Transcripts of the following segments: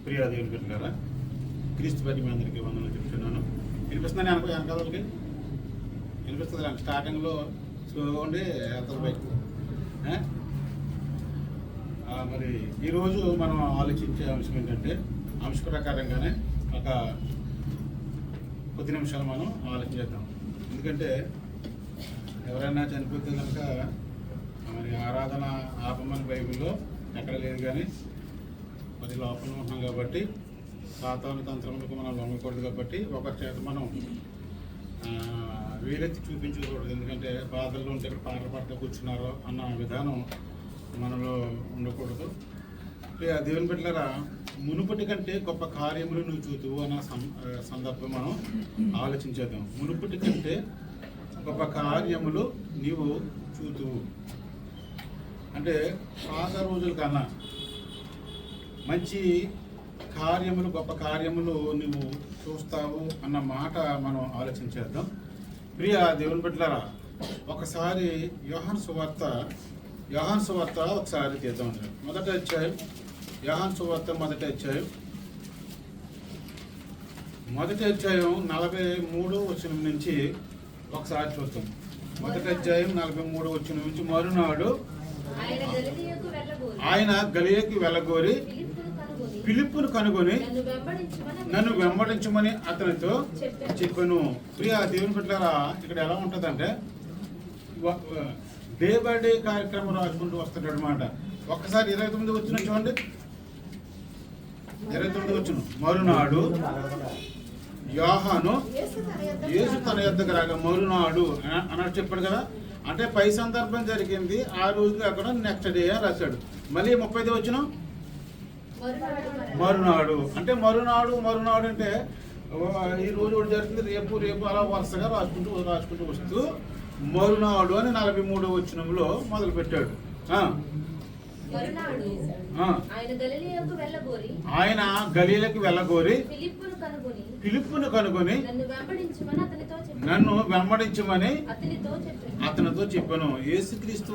ప్రియా దేవుని పెట్టారా క్రీస్తు బట్టి మీ అందరికీ వందనాలు చెప్తున్నాను. వినిపిస్తుందని వెనకాలకి వినిపిస్తుంది. స్టార్టింగ్లో స్లోగా ఉండి వెళ్తుంది బయటకు. మరి ఈరోజు మనం ఆలోచించే అంశం ఏంటంటే అంశ ప్రకారంగానే ఒక కొద్ది నిమిషాలు మనం ఆలోచించేద్దాం. ఎందుకంటే ఎవరైనా చనిపోతే కనుక మరి ఆరాధన ఆపమని బైబిల్లో ఎక్కడ లేదు, కానీ మరి లోపల ఉంటున్నాం కాబట్టి సాతాను తంత్రములకు మనం లొంగకూడదు. కాబట్టి ఒకరి చేత మనం వేలెత్తి చూపించకూడదు. ఎందుకంటే బాధల్లో ఉంటే ఇక్కడ పాటలు పాటలు కూర్చున్నారో అన్న విధానం మనలో ఉండకూడదు. దేవుని బిడ్డలారా, మునుపటి కంటే గొప్ప కార్యములు నువ్వు చూతువు అన్న సందర్భం మనం ఆలోచించేద్దాం. మునుపటి కంటే గొప్ప కార్యములు నీవు చూతువు అంటే పాత రోజుల కన్నా మంచి కార్యములు, గొప్ప కార్యములు నువ్వు చూస్తావు అన్న మాట మనం ఆలోచించేద్దాం. ప్రియ దేవుని బిడ్డలారా, ఒకసారి యోహాను సువార్త ఒకసారి తీద్దాం. మొదటి అధ్యాయం యోహాను సువార్త మొదటి అధ్యాయం 43 వచనం నుంచి ఒకసారి చూద్దాం. మొదటి అధ్యాయం 43 వచనం నుంచి, మరునాడు ఆయన గలిలయకు వెళ్ళగోరి ఫిలిప్పును కనుగొని నన్ను వెంబడించమని అతనితో చెప్పాను. ప్రియ దేవుని బిడ్డలారా, ఇక్కడ ఎలా ఉంటుందంటే డే బై డే కార్యక్రమం రాసుకుంటూ వస్తుంటాడు అనమాట. ఒక్కసారి 29 వచ్చిన చూడండి. 29 వచ్చిన, మరునాడు యోహాను యేసు తన యొద్దకు రాగా, మరునాడు అన్నట్టు చెప్పాడు కదా. అంటే పై సందర్భం జరిగింది ఆ రోజు కాకుండా నెక్స్ట్ డే రాశాడు. మళ్ళీ 30 వచ్చిన మరునాడు అంటే మరునాడు అంటే ఈ రోజు ఒకటి జరుగుతుంది, రేపు అలా వరుసగా రాసుకుంటూ వస్తూ మరునాడు అని 43 వచనంలో మొదలు పెట్టాడు. ఆయన గలిలయకు వెళ్ళగోరి ఫిలిప్పును కనుగొని నన్ను వెంబడించమని అతనితో చెప్పాను. యేసుక్రీస్తు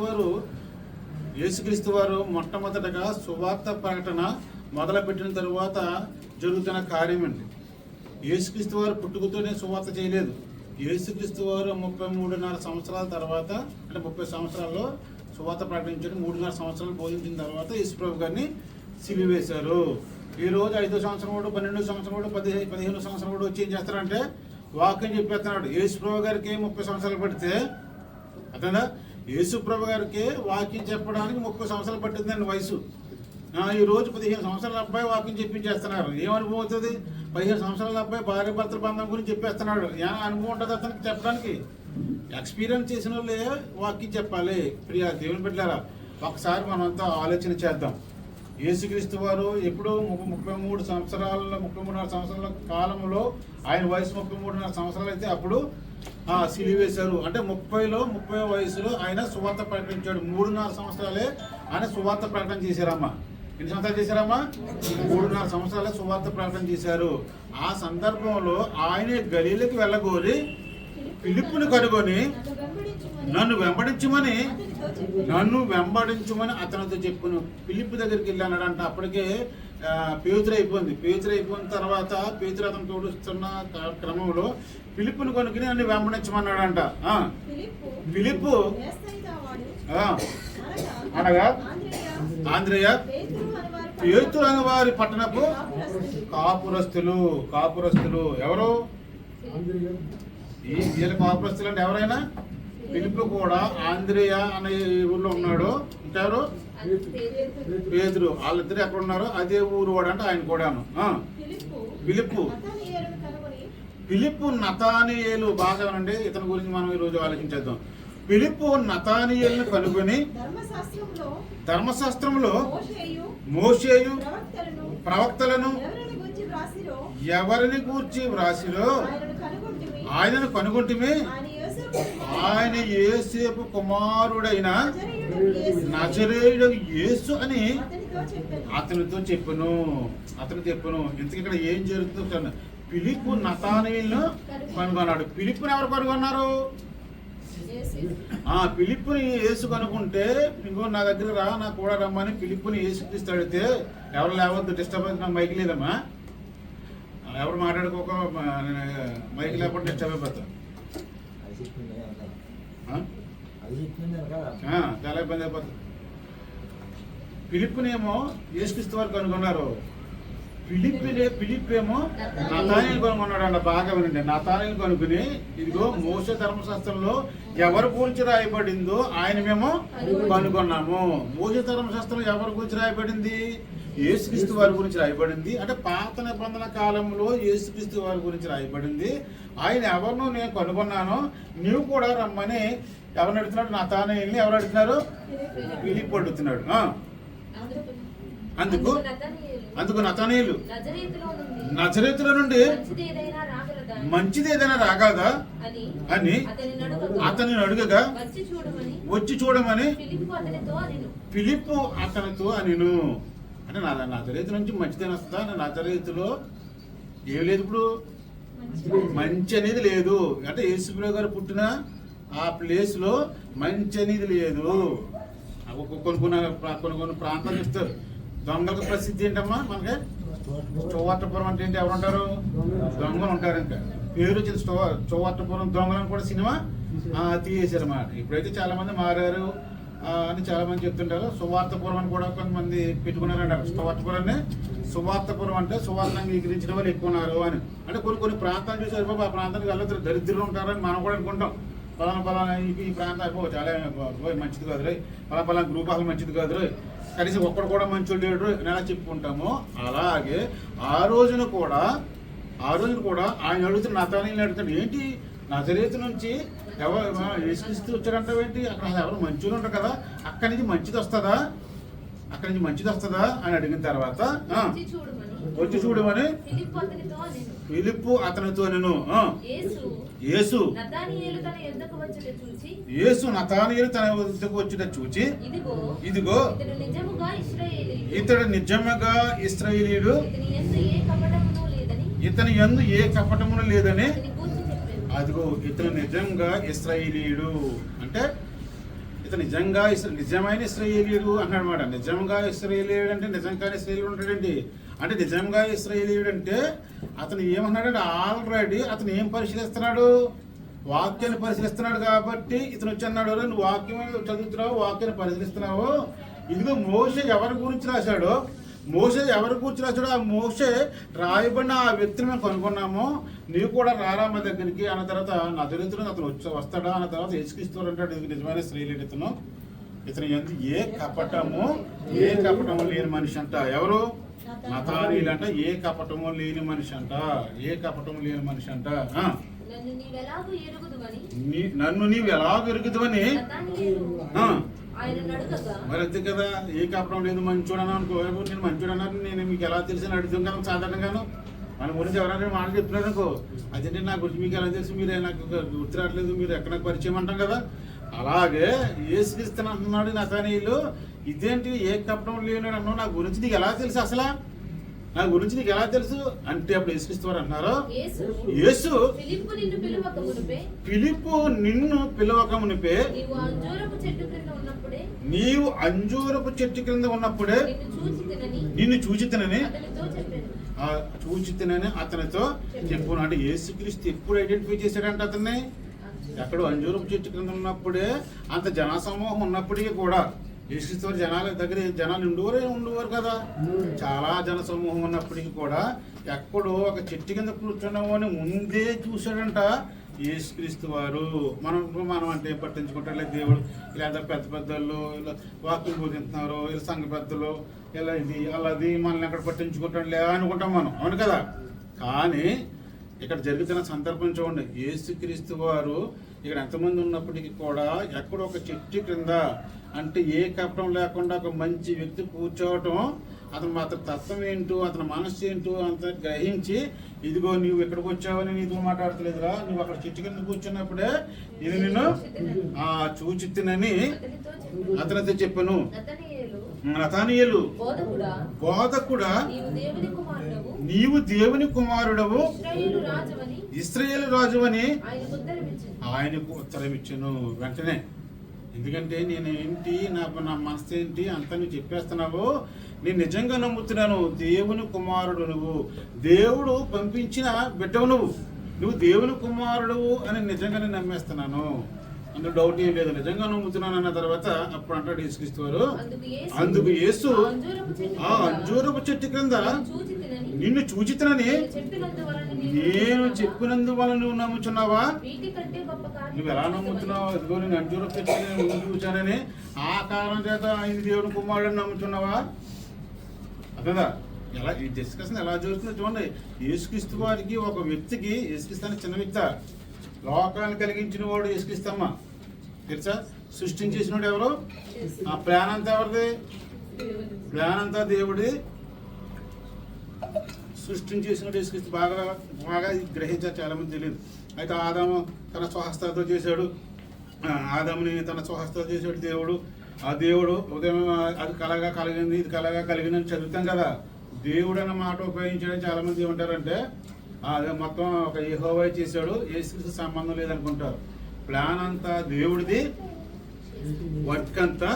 వారు మొట్టమొదటగా సువార్త ప్రకటన మొదలుపెట్టిన తరువాత జరుగుతున్న కార్యం అండి. యేసుక్రీస్తు వారు పుట్టుకతోనే సువార్త చేయలేదు. యేసుక్రీస్తు వారు 33.5 సంవత్సరాల తర్వాత, అంటే 30 సంవత్సరాల్లో సువార్త ప్రకటించాడు. 3.5 సంవత్సరాలు బోధించిన తర్వాత యేసుప్రభు గారిని సిలువేశారు. ఈ రోజు 5వ సంవత్సరం కూడా, 12వ సంవత్సరం కూడా, 15వ సంవత్సరం కూడా వచ్చి ఏం చేస్తారంటే వాక్యం చెప్పేస్తున్నాడు. యేసుప్రభు గారికి 30 సంవత్సరాలు పడితే, అర్థందా, యేసుప్రభు గారికి వాక్యం చెప్పడానికి 30 సంవత్సరాలు పట్టిందండి వయసు. ఈ రోజు 15 సంవత్సరాల అబ్బాయి వాక్యం చెప్పించేస్తున్నారు. ఏం అనుభవం అవుతుంది? 15 సంవత్సరాల అబ్బాయి భార్య భర్తల బంధం గురించి చెప్పేస్తున్నాడు. ఏ అనుభవం ఉంటుంది అతనికి చెప్పడానికి? ఎక్స్పీరియన్స్ చేసిన వాళ్ళే వాక్యం చెప్పాలి. ప్రియ దేవుని బిడ్డలారా, ఒకసారి మనంతా ఆలోచన చేద్దాం. యేసుక్రీస్తు వారు ఎప్పుడు 33 సంవత్సరాల కాలంలో, ఆయన వయసు 33.5 సంవత్సరాలు అయితే అప్పుడు సిలువేశారు. అంటే 30 వయసులో ఆయన సువార్త ప్రకటించాడు. 3.5 సంవత్సరాలే ఆయన సువార్త ప్రకటన చేశారమ్మా. ఎన్ని సంవత్సరాలు చేశారమ్మా? 3.5 సంవత్సరాలే సువార్త ప్రకటన చేశారు. ఆ సందర్భంలో ఆయనే గలిలయకు వెళ్ళగోరి ఫిలిప్పును కనుగొని నన్ను వెంబడించమని అతనితో చెప్పును. ఫిలిప్పు దగ్గరికి వెళ్ళానంట. అప్పటికే పేతురు అయిపోయిన తర్వాత పేతురు అతను తోడుస్తున్న క్రమంలో ఫిలిప్పును కొనుక్కుని నన్ను వెంబడించమన్నాడంట. ఫిలిప్పు అనగా ఆంద్రేయ, పేతురు అనే వారి పట్టణపు కాపురస్తులు ఎవరు? వీళ్ళ కాపురస్తులు అంటే ఎవరైనా? ఫిలిప్పు కూడా ఆంద్రేయ అనే ఊర్లో ఉన్నాడు. ఇంకెవరు? పేతురు. వాళ్ళిద్దరు ఎక్కడ ఉన్నారు? అదే ఊరు వాడు అంటే ఆయన కూడాను. ఫిలిప్పు నతానియేలు. బాగా వినండి, ఇతని గురించి మనం ఈరోజు ఆలోచించేద్దాం. ఫిలిప్పు నతానియేలును కనుగొని ధర్మశాస్త్రంలో మోషేయు ప్రవక్తలను ఎవరిని గూర్చి వ్రాసిరో ఆయనను కనుగొంటిమి. ఆయన యోసేపు కుమారుడైన నజరేయుడు యేసు అని అతనితో చెప్పను. ఇంతకీ ఇక్కడ ఏం జరుగుతుందో, ఫిలిప్పు నతానియేలును కనుగొన్నాడు. ఫిలిప్పుని ఎవరు కనుగొన్నారు? ఫిలిప్పుని యేసు కనుకుంటే ఇంకో నా దగ్గర రా, నాకు కూడా రమ్మని ఫిలిప్పుని యేసుక్రీస్తు అడిగితే ఎవరు లేవద్దు, డిస్టర్బెన్స్, నాకు మైక్ లేదమ్మా, ఎవరు మాట్లాడుకోక మైక్ లేకపోతే డిస్టర్బ్ అయిపోతాం, చాలా ఇబ్బంది అయిపోతుంది. ఫిలిప్పునేమో యేసుక్రీస్తు వారు కనుగొన్నారు, ఫిలిప్ ఏమో నతానీయులు కనుగొన్నాడు అంట. బాగా వినండి, నతానీయులు కనుక్కుని ఇదిగో మోషే ధర్మశాస్త్రంలో ఎవరి గురించి రాయబడిందో ఆయన మేము కనుగొన్నాము. మోషే ధర్మశాస్త్రంలో ఎవరి గురించి రాయబడింది? యేసుక్రీస్తు వారి గురించి రాయబడింది. అంటే పాత నిబంధన కాలంలో యేసుక్రీస్తు వారి గురించి రాయబడింది. ఆయన ఎవరినో నేను కనుగొన్నాను, నీవు కూడా రమ్మని ఎవరిని అడుగుతున్నాడు? నతానీయుల్ని ఎవరు అడుగుతున్నారు? ఫిలిప్ అడుగుతున్నాడు. అందుకు నతానీయులు నజరేతులో నుండి మంచిది ఏదైనా రాగలదా అని అతనిని అడుగగా వచ్చి చూడమని ఫిలిప్పు అతనితో అనిను. అంటే నజరేతు నుంచి మంచిదేనా వస్తుందా? నజరేతులో ఏం లేదు, ఇప్పుడు మంచి అనేది లేదు. అంటే యేసుప్రభు గారు పుట్టిన ఆ ప్లేస్లో మంచి అనేది లేదు. కొన్ని ప్రాంతాలు ఇస్తారు. దొంగలకు ప్రసిద్ధి ఏంటమ్మా మనకి? చౌవార్టపురం అంటే ఏంటి? ఎవరుంటారు? దొంగలు ఉంటారు. ఇంకా పేరు వచ్చింది చౌవార్టపురం దొంగలను కూడా సినిమా తీసేశారు అన్నమాట. ఇప్పుడైతే చాలా మంది మారారు అని చాలా మంది చెప్తుంటారు. సువార్తపురం అని కూడా కొంతమంది పెట్టుకున్నారంట. సువార్తపురాన్ని సువార్తపురం అంటే సువార్త అంగీకరించిన వాళ్ళు ఎక్కువ ఉన్నారు అని. అంటే కొన్ని ప్రాంతాలు చూసారు, బాబు ఆ ప్రాంతానికి వెళ్ళదు, దరిద్రులు ఉంటారని మనం కూడా అనుకుంటాం. పలానా ఈ ప్రాంతం అయిపో చాలా మంచిది కాదు రే, పలానా గ్రూప్ హాల్ మంచిది కాదు రే, కనీసం ఒక్కడు కూడా మంచోడు లేడు అని ఎలా చెప్పుకుంటామో అలాగే ఆ రోజున కూడా ఆయన అడుగుతున్న నతానీయుల్ని అడుగుతాడు, ఏంటి నజరేతు నుంచి యేసుక్రీస్తు వచ్చారంటావు ఏంటి? అక్కడ ఎవరు మంచోళ్ళు ఉంటారు కదా, అక్కడి నుంచి మంచిది వస్తుందా అని అడిగిన తర్వాత వచ్చి చూడమని ఫిలిప్పు అతనితో నేను యేసు నతానీయులు తన యొద్దకు వచ్చుట చూచి ఇదిగో ఇతడు నిజముగా ఇశ్రాయేలీయుడు, ఇతని యందు ఏ కపటమును లేదని. అదిగో ఇతను నిజంగా ఇశ్రాయేలీయుడు అంటే ఇతను నిజమైన ఇశ్రాయేలీయుడు అన్నాడు అన్నమాట. నిజంగా ఇశ్రాయేలీయుడు అంటే నిజంగానే ఇశ్రాయేలీయుడు ఉంటాడండి. అంటే నిజంగా ఇశ్రాయేలీయుడు అంటే అతను ఏమన్నాడంటే ఆల్రెడీ అతను ఏం పరిశీలిస్తున్నాడు? వాక్యాన్ని పరిశీలిస్తున్నాడు. కాబట్టి ఇతను వచ్చి అన్నాడు, నువ్వు వాక్యం చదువుతున్నావు, వాక్యాన్ని పరిశీలిస్తున్నావు, ఇదిగో మోషే ఎవరి గురించి రాశాడో ఆ మోషే రాయబడిన ఆ వ్యక్తిని మేము కనుగొన్నాము, నీవు కూడా రారా మా దగ్గరికి అన్న తర్వాత నజరేతుడు అతను వస్తాడా అన్న తర్వాత యేసుక్రీస్తు అంటాడు, ఇది నిజమైన స్త్రీలేడు ఇతను ఏ కపటము లేని మనిషి అంట. ఎవరు? నతానీయులు అంట. ఏ కపటము లేని మనిషి అంట. నన్ను నీవు ఎలాగ ఎరుగుదువని. మరి అంతే కదా, ఏ కపటం లేదు, మంచోడను అనుకో. నేను మంచోడన్నాను, నేను మీకు ఎలా తెలిసి అడుగుతాం కదా సాధారణంగాను. మన గురించి ఎవరైనా మాట చెప్తున్నారు అనుకో, అదేంటి నా గురించి మీకు ఎలా తెలుసు, మీరు నాకు గుర్తు రావట్లేదు, మీరు ఎక్కడ పరిచయం అంటాం కదా. అలాగే యేసుక్రీస్తు అంటున్నాడు నతానీయులు, ఇదేంటి ఏ కపటం లేనాడు అన్నావు, నా గురించి నీకు ఎలా తెలుసు అసలు? అంటే అప్పుడు యేసుక్రీస్తు వారు అంటున్నారు, యేసు ఫిలిప్పు నిన్ను పిలవక మునిపే నీవు అంజూరపు చెట్టు క్రింద ఉన్నప్పుడే నిన్ను చూచితినని అతనితో చెప్పును. అంటే యేసుక్రీస్తు ఎప్పుడు ఐడెంటిఫై చేశాడంటే అతన్ని ఎక్కడో అంజూరపు చెట్టు క్రింద ఉన్నప్పుడే, అంత జనసమూహం ఉన్నప్పటికీ కూడా యేసుక్రీస్తు జనాల దగ్గర జనాలు ఉండేవారు కదా, చాలా జన సమూహం ఉన్నప్పటికీ కూడా ఎక్కడో ఒక చెట్టు కింద కూర్చున్నామని ముందే చూశాడంట యేసుక్రీస్తు వారు. మనం అంటే పట్టించుకుంటారు లేదు, దేవుడు ఇలా పెద్దలు ఇలా వాక్యం బోధిస్తున్నారు, ఇలా సంఘ పెద్దలు ఇలా ఇది అలాది మనల్ని ఎక్కడ పట్టించుకుంటాడు లేదా అనుకుంటాం మనం, అవును కదా. కానీ ఇక్కడ జరుగుతున్న సందర్భం చూడండి, యేసుక్రీస్తు వారు ఇక్కడ ఎంతమంది ఉన్నప్పటికీ కూడా ఎక్కడో ఒక చెట్టు క్రింద, అంటే ఏ కపటం లేకుండా ఒక మంచి వ్యక్తి కూర్చోవటం, అతని తత్వం ఏంటో, అతని మనస్సు ఏంటో అంత గ్రహించి, ఇదిగో నువ్వు ఎక్కడికి వచ్చావని నీతో మాట్లాడతలేదురా, నువ్వు అక్కడ చెట్టు కింద కూర్చున్నప్పుడే ఇది నిన్ను చూచితినని అతనితో చెప్పను. నతానీయులు బోధకుడా నీవు దేవుని కుమారుడవు, ఇశ్రాయేలు రాజు అని ఆయనకు ఉత్తరం ఇచ్చాను వెంటనే. ఎందుకంటే నేను ఏంటి, నా మనసు ఏంటి అంతా నువ్వు చెప్పేస్తున్నావు. నేను నిజంగా నమ్ముతున్నాను, దేవుని కుమారుడు నువ్వు, దేవుడు పంపించిన బిడ్డవు నువ్వు దేవుని కుమారుడు అని నిజంగానే నమ్మేస్తున్నాను, అందులో డౌట్ ఏం లేదు, నిజంగా నమ్ముతున్నాను అన్న తర్వాత అప్పుడు అంటాడు యేసుక్రీస్తు వారు, అందుకు యేసు ఆ అంజూరపు చెట్టు క్రింద నిన్ను చూచితనని నేను చెప్పినందువల్ల నువ్వు నమ్ముచున్నావా? నువ్వు ఎలా నమ్ముతున్నావు? ఇదిగో నేను అంజూరపు చెట్టు చూచానని ఆ కారణం చేత ఆయన దేవుని కుమారుడు నమ్ముచున్నావా? అదా ఎలా ఈ డిస్కషన్ ఎలా జరుగుతుందో చూడండి. యేసుక్రీస్తు వారికి ఒక వ్యక్తికి, యేసుక్రీస్తు అని చిన్న వ్యక్తి, లోకాన్ని కలిగించిన వాడు యేసుక్రీస్తమ్మ తెలుసా? సృష్టించేసిన వాడు ఎవరు? ఆ ప్లాన్ అంతా ఎవరిది? ప్లాన్ అంతా దేవుడి. సృష్టించేసినట్టు యేసుక్రీస్తు బాగా బాగా గ్రహించారు, చాలా మంది తెలియదు. అయితే ఆదాము తన స్వహస్తాలతో చేశాడు, ఆదాముని తన స్వహస్తాలతో చేశాడు దేవుడు. ఆ దేవుడు ఉదయం అది కలగా కలిగింది, ఇది కలగా కలిగింది అని చదువుతాం కదా. దేవుడు అన్న మాట ఉపయోగించడం చాలా మంది ఏమంటారంటే అదే మొత్తం ఒక యెహోవా చేశాడు, యేసుక్రీస్తు సంబంధం లేదనుకుంటారు. ప్లాన్ అంతా దేవుడిది, వర్క్ అంతా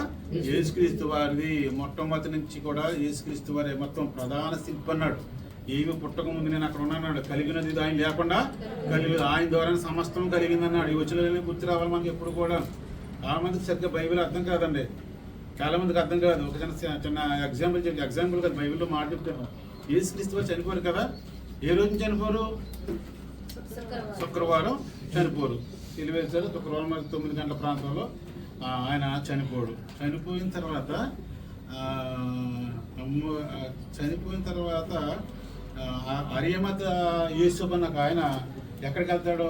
యేసుక్రీస్తు వారిది. మొట్టమొదటి నుంచి కూడా యేసుక్రీస్తు వారి మొత్తం ప్రధాన శిల్పి అన్నాడు. ఏమి పుట్టక ముందు నేను అక్కడ ఉన్నాడు, కలిగినది ఆయన లేకుండా కలిగి ఆయన ద్వారా సమస్తం కలిగింది అన్నాడు. ఈ వచ్చిన గుర్తు రావాలి మనకి ఎప్పుడు కూడా. చాలా మందికి సరిగ్గా బైబిల్ అర్థం కాదండి, చాలా మందికి అర్థం కాదు. ఒక చిన్న ఎగ్జాంపుల్ కదా బైబిల్లో మాట చెప్తాను. యేసుక్రీస్తు వారు చనిపోరు కదా. ఏ రోజు చనిపోరు? శుక్రవారం చనిపోరు. తెలివేశారు శుక్రవారం 9 గంటల ప్రాంతంలో ఆయన చనిపోడు. చనిపోయిన తర్వాత అరియమత యేసుబ నాకు ఆయన ఎక్కడికి వెళ్తాడు?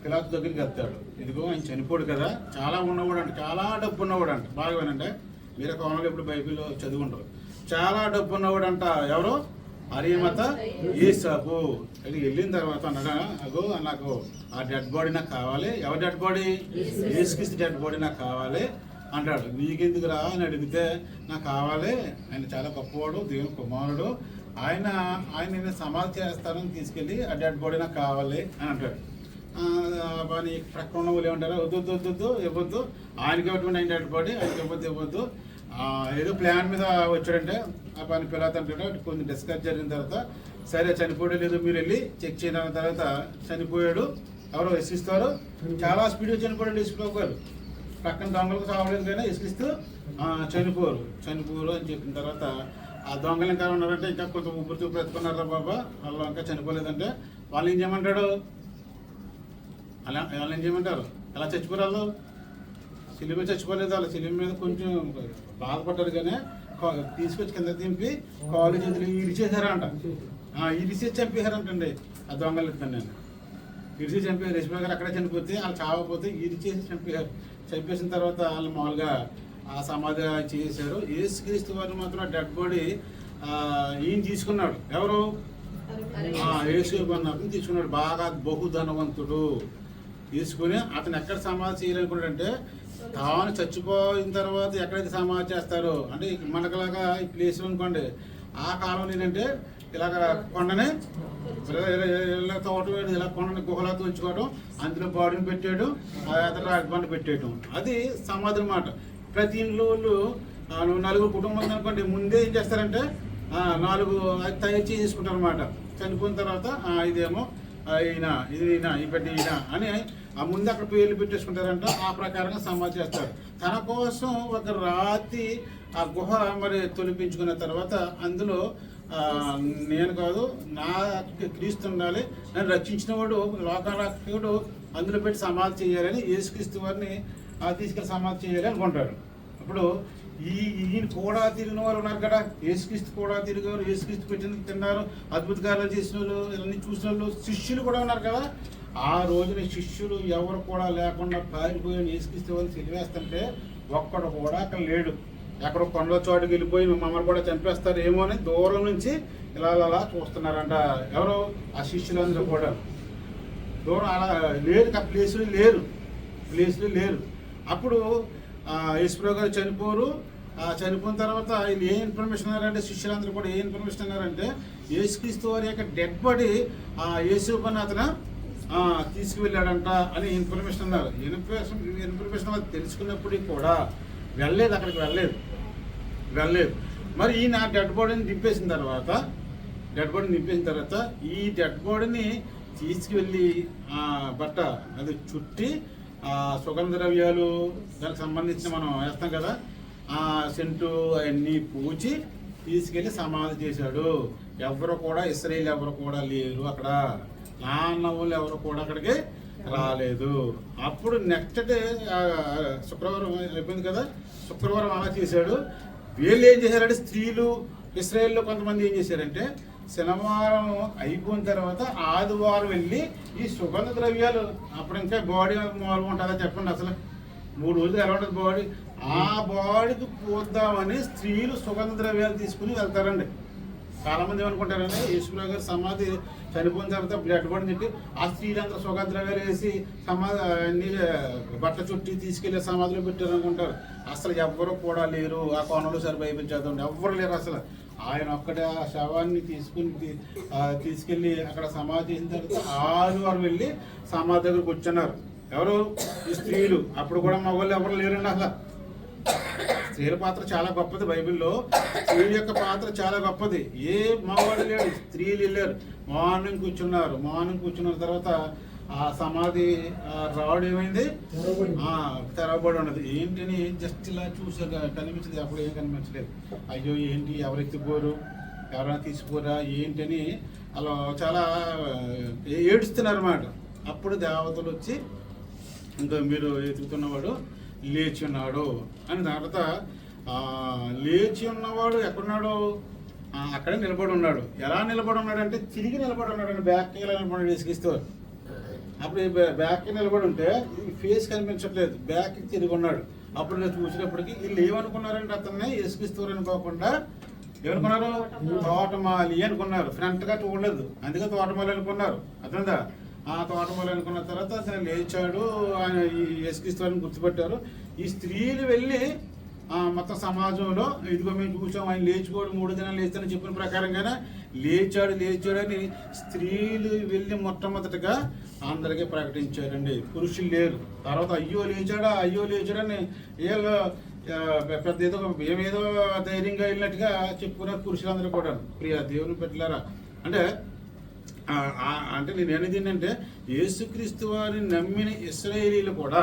పిలాతు దగ్గరికి వెళ్తాడు. ఇదిగో ఆయన చనిపోడు కదా, చాలా ఉన్నవాడు అంట, చాలా డబ్బు ఉన్నవాడు అంట. బాగా వినండి, మీరు కోణంలో ఇప్పుడు బైబిల్లో చదువుకుంటారు. చాలా డబ్బు ఉన్నవాడు అంట. ఎవరు? అరియమత యేసపు. అది వెళ్ళిన తర్వాత అన్నాడా, అగో నాకు ఆ డెడ్ బాడీ నాకు కావాలి. ఎవరి డెడ్ బాడీ? యేసుక్రీస్తు డెడ్ బాడీ నాకు కావాలి అంటాడు. నీకెందుకు రా అని అడిగితే నాకు కావాలి, ఆయన చాలా గొప్పవాడు, దేవుని కుమారుడు, ఆయన నేను సమాధి చేస్తానని తీసుకెళ్ళి ఆ డెడ్ బాడీ నాకు కావాలి అని అంటాడు. పని ప్రక్కన ఉన్న వాళ్ళు ఏమంటారు? వద్దు ఇవ్వద్దు, ఆయనకి ఇవ్వటువంటి ఆయన డెడ్ బాడీ ఆయనకి ఇవ్వద్దు. ఏదో ప్లాన్ మీద వచ్చాడంటే ఆ పని పిల్లత అంటాడు. కొంచెం డిస్కస్ జరిగిన తర్వాత సరే చనిపోయాడు లేదు మీరు వెళ్ళి చెక్ చేయడం తర్వాత చనిపోయాడు. ఎవరో యేసుక్రీస్తు చాలా స్పీడ్గా చనిపోయాడు యేసుప్రభు గారు. పక్కన దొంగలకు చావలేదు కానీ యేసుక్రీస్తు చనిపోరు అని చెప్పిన తర్వాత ఆ దొంగలు ఇంకా ఉన్నారంటే ఇంకా కొంచెం ఊపిరి చూపు ఎత్తుకున్నారా బాబా, వాళ్ళు ఇంకా చనిపోలేదంటే వాళ్ళు ఏం చేయమంటాడు? వాళ్ళు ఏం చేయమంటారు? ఎలా చచ్చిపోరు? వాళ్ళు సిలిమ చచ్చిపోలేదు, వాళ్ళ సిలిమ మీద కొంచెం బాధపడ్డారు కానీ తీసుకొచ్చి కింద దింపి కాలు చేతులు ఇరిచేసారంట. ఇరిసేసి చంపేశారంటండి ఆ దొంగలు. నేను ఇరిచి చంపేశారు. రేష్మ గారు అక్కడే చనిపోతే వాళ్ళు చావకపోతే ఇరిచేసి చంపేశారు. చంపేసిన తర్వాత వాళ్ళు మామూలుగా ఆ సమాధి చేశారు. యేసుక్రీస్తు వారు మాత్రం డెడ్ బాడీ ఈయన తీసుకున్నాడు. ఎవరు? యేసు అన్నప్పుడు తీసుకున్నాడు. బాగా బహుధనవంతుడు తీసుకుని అతను ఎక్కడ సమాధి చేయాలనుకున్నాడంటే తాను చచ్చిపోయిన తర్వాత ఎక్కడైతే సమాధి చేస్తారో అంటే మనకులాగా ఈ ప్లేస్లో అనుకోండి. ఆ కాలంలో ఏంటంటే ఇలాగ కొండనే ఇలా తోటం, ఇలా కొండని గుహలతో ఉంచుకోవడం, అందులో బాడీని పెట్టాడు, అతను అడ్బండి పెట్టేయడం, అది సమాధి అన్నమాట. ప్రతి ఇంట్లో వాళ్ళు 4 కుటుంబం అనుకోండి, ముందే ఏం చేస్తారంటే 4 తయారు చేసుకుంటారు అనమాట. చనిపోయిన తర్వాత ఇదేమో ఈయన, ఇది ఈయన, ఈ బిడ్డ ఈయన అని ఆ ముందు అక్కడ పేర్లు పెట్టేసుకుంటారంట. ఆ ప్రకారంగా సమాధి చేస్తారు. తన కోసం ఒక రాతి ఆ గుహ మరి తొలిపించుకున్న తర్వాత అందులో నేను కాదు, నా క్రీస్తు ఉండాలి, నన్ను రక్షించిన వాడు లోకారక్షకుడు అందులో పెట్టి సమాధి చేయాలని యేసుక్రీస్తు వారిని తీసుకెళ్ళి సమాధి చేయాలి అనుకుంటారు. ఇప్పుడు ఈయన కూడా తిరిగిన వారు ఉన్నారు కదా, యేసుక్రీస్తు కూడా తిరిగారు, యేసుక్రీస్తు పెట్టిన తిన్నారు, అద్భుత కార్యాలు చేసిన వాళ్ళు, ఇవన్నీ చూసిన వాళ్ళు, శిష్యులు కూడా ఉన్నారు కదా. ఆ రోజున శిష్యులు ఎవరు కూడా లేకుండా పారిపోయిన యేసుక్రీస్తు వాళ్ళు తెలివేస్తుంటే ఒక్కడు కూడా అక్కడ లేడు. ఎక్కడో కొండల చోటుకి వెళ్ళిపోయి మమ్మల్ని కూడా చంపేస్తారు ఏమో అని దూరం నుంచి ఇలా చూస్తున్నారంట. ఎవరు? ఆ శిష్యులందరూ కూడా దూరం అలా లేరు, ఆ ప్లేసులు లేరు. అప్పుడు యేసుప్రభు గారు చనిపోరు. చనిపోయిన తర్వాత ఆయన ఏ ఇన్ఫర్మేషన్ అన్నారంటే, శిష్యులందరూ కూడా ఏ ఇన్ఫర్మేషన్ అన్నారంటే, యేసుక్రీస్తు వారి యొక్క డెడ్ బాడీ యేసు పని అతను తీసుకువెళ్ళాడంట అని ఇన్ఫర్మేషన్ అన్నారు. ఇన్ఫర్మేషన్ అది తెలుసుకున్నప్పటికీ కూడా వెళ్ళలేదు, అక్కడికి వెళ్ళలేదు. మరి ఈయన డెడ్ బాడీని దింపేసిన తర్వాత ఈ డెడ్ బాడీని తీసుకువెళ్ళి బట్ట అది చుట్టి సుగంధ ద్రవ్యాలు దానికి సంబంధించిన మనం వేస్తాం కదా, సెంటు అవన్నీ పూచి తీసుకెళ్ళి సమాధి చేశాడు. ఎవరు కూడా ఇశ్రాయేలు ఎవరు కూడా లేరు అక్కడ, నాన్న వాళ్ళు ఎవరు కూడా అక్కడికి రాలేదు. అప్పుడు నెక్స్ట్ డే శుక్రవారం అయిపోయింది కదా, శుక్రవారం అలా చేశాడు. వీళ్ళు ఏం చేశారంటే స్త్రీలు ఇశ్రాయేల్లో కొంతమంది ఏం చేశారంటే శనివారం అయిపోయిన తర్వాత ఆదివారం వెళ్ళి ఈ సుగంధ ద్రవ్యాలు, అప్పుడు ఇంకా బాడీ మామూలుగా ఉంటుందా చెప్పండి, అసలు 3 రోజులు ఎలా ఉంటుంది బాడీ, ఆ బాడీకి పోద్దామని స్త్రీలు సుగంధ ద్రవ్యాలు తీసుకుని వెళ్తారండి. చాలామంది ఏమనుకుంటారండి, యేసుప్రభు గారు సమాధి చనిపోయిన తర్వాత బ్లడ్ బాడీ తిట్టి ఆ స్త్రీలంతా సుగంధ ద్రవ్యాలు వేసి సమాధి అన్ని బట్ట చుట్టి తీసుకెళ్లి సమాధిలో పెట్టారు అనుకుంటారు. అసలు ఎవ్వరు కూడా లేరు. ఆ కోణంలో సరి బైబిల్ చదవండి, ఎవ్వరు లేరు అసలు. ఆయన ఒక్కడే ఆ శవాన్ని తీసుకెళ్ళి అక్కడ సమాధి చేసిన తర్వాత ఆదివారం వెళ్ళి సమాధి దగ్గర కూర్చున్నారు. ఎవరు? ఈ స్త్రీలు. అప్పుడు కూడా మగవాళ్ళు ఎవరు లేరండి అసలు. స్త్రీల పాత్ర చాలా గొప్పది బైబిల్లో. స్త్రీల యొక్క పాత్ర చాలా గొప్పది. ఏ మగవాళ్ళు లేడు, స్త్రీలు వెళ్ళారు. మార్నింగ్ కూర్చున్న తర్వాత ఆ సమాధి రావడం ఏమైంది, తెరవబడి ఉన్నది. ఏంటని జస్ట్ ఇలా చూసాక కనిపించింది, అప్పుడు ఏం కనిపించలేదు. అయ్యో ఏంటి, ఎవరు ఎత్తిపోరు, ఎవరైనా తీసిపోరా ఏంటని అలా చాలా ఏడుస్తున్నారు అన్నమాట. అప్పుడు దేవతలు వచ్చి ఇంకా మీరు ఎత్తుకుతున్నవాడు లేచి ఉన్నాడు అని, తర్వాత లేచి ఉన్నవాడు ఎక్కడున్నాడు, అక్కడే నిలబడి ఉన్నాడు. ఎలా నిలబడి ఉన్నాడంటే తిరిగి నిలబడి ఉన్నాడు, బ్యాక్ ఎలా నిలబడి వేసుకిస్తారు. అప్పుడు బ్యాక్ నిలబడి ఉంటే ఫేస్ కనిపించట్లేదు, బ్యాక్ తిరిగి ఉన్నాడు. అప్పుడు నేను చూసినప్పటికీ వీళ్ళు ఏమనుకున్నారంటే అతన్ని యేసుక్రీస్తు అనుకోకుండా ఏమనుకున్నారు, తోటమాలి అనుకున్నారు. ఫ్రంట్ గా చూడలేదు, అందుకే తోటమాలి అనుకున్నారు. అర్థందా? ఆ తోటమాలి అనుకున్న తర్వాత అతను లేచాడు, ఆయన ఈ యేసుక్రీస్తు గుర్తుపెట్టారు. ఈ స్త్రీలు వెళ్ళి మొత్తం సమాజంలో ఇదిగో మేము చూసాం, ఆయన లేచిపోడు 3 దినాలు లేచాడని చెప్పిన ప్రకారంగానే లేచాడని స్త్రీలు వెళ్ళి మొట్టమొదటిగా అందరికీ ప్రకటించారండి. పురుషులు లేరు. తర్వాత అయ్యో లేచాడని వీళ్ళు పెద్ద ఏమేదో ధైర్యంగా వెళ్ళినట్టుగా చెప్పుకున్నారు పురుషులందరూ కూడా. ప్రియ దేవుని పెట్టారా అంటే నేను అనేది ఏంటంటే యేసుక్రీస్తు వారిని నమ్మిన ఇశ్రాయేలీలు కూడా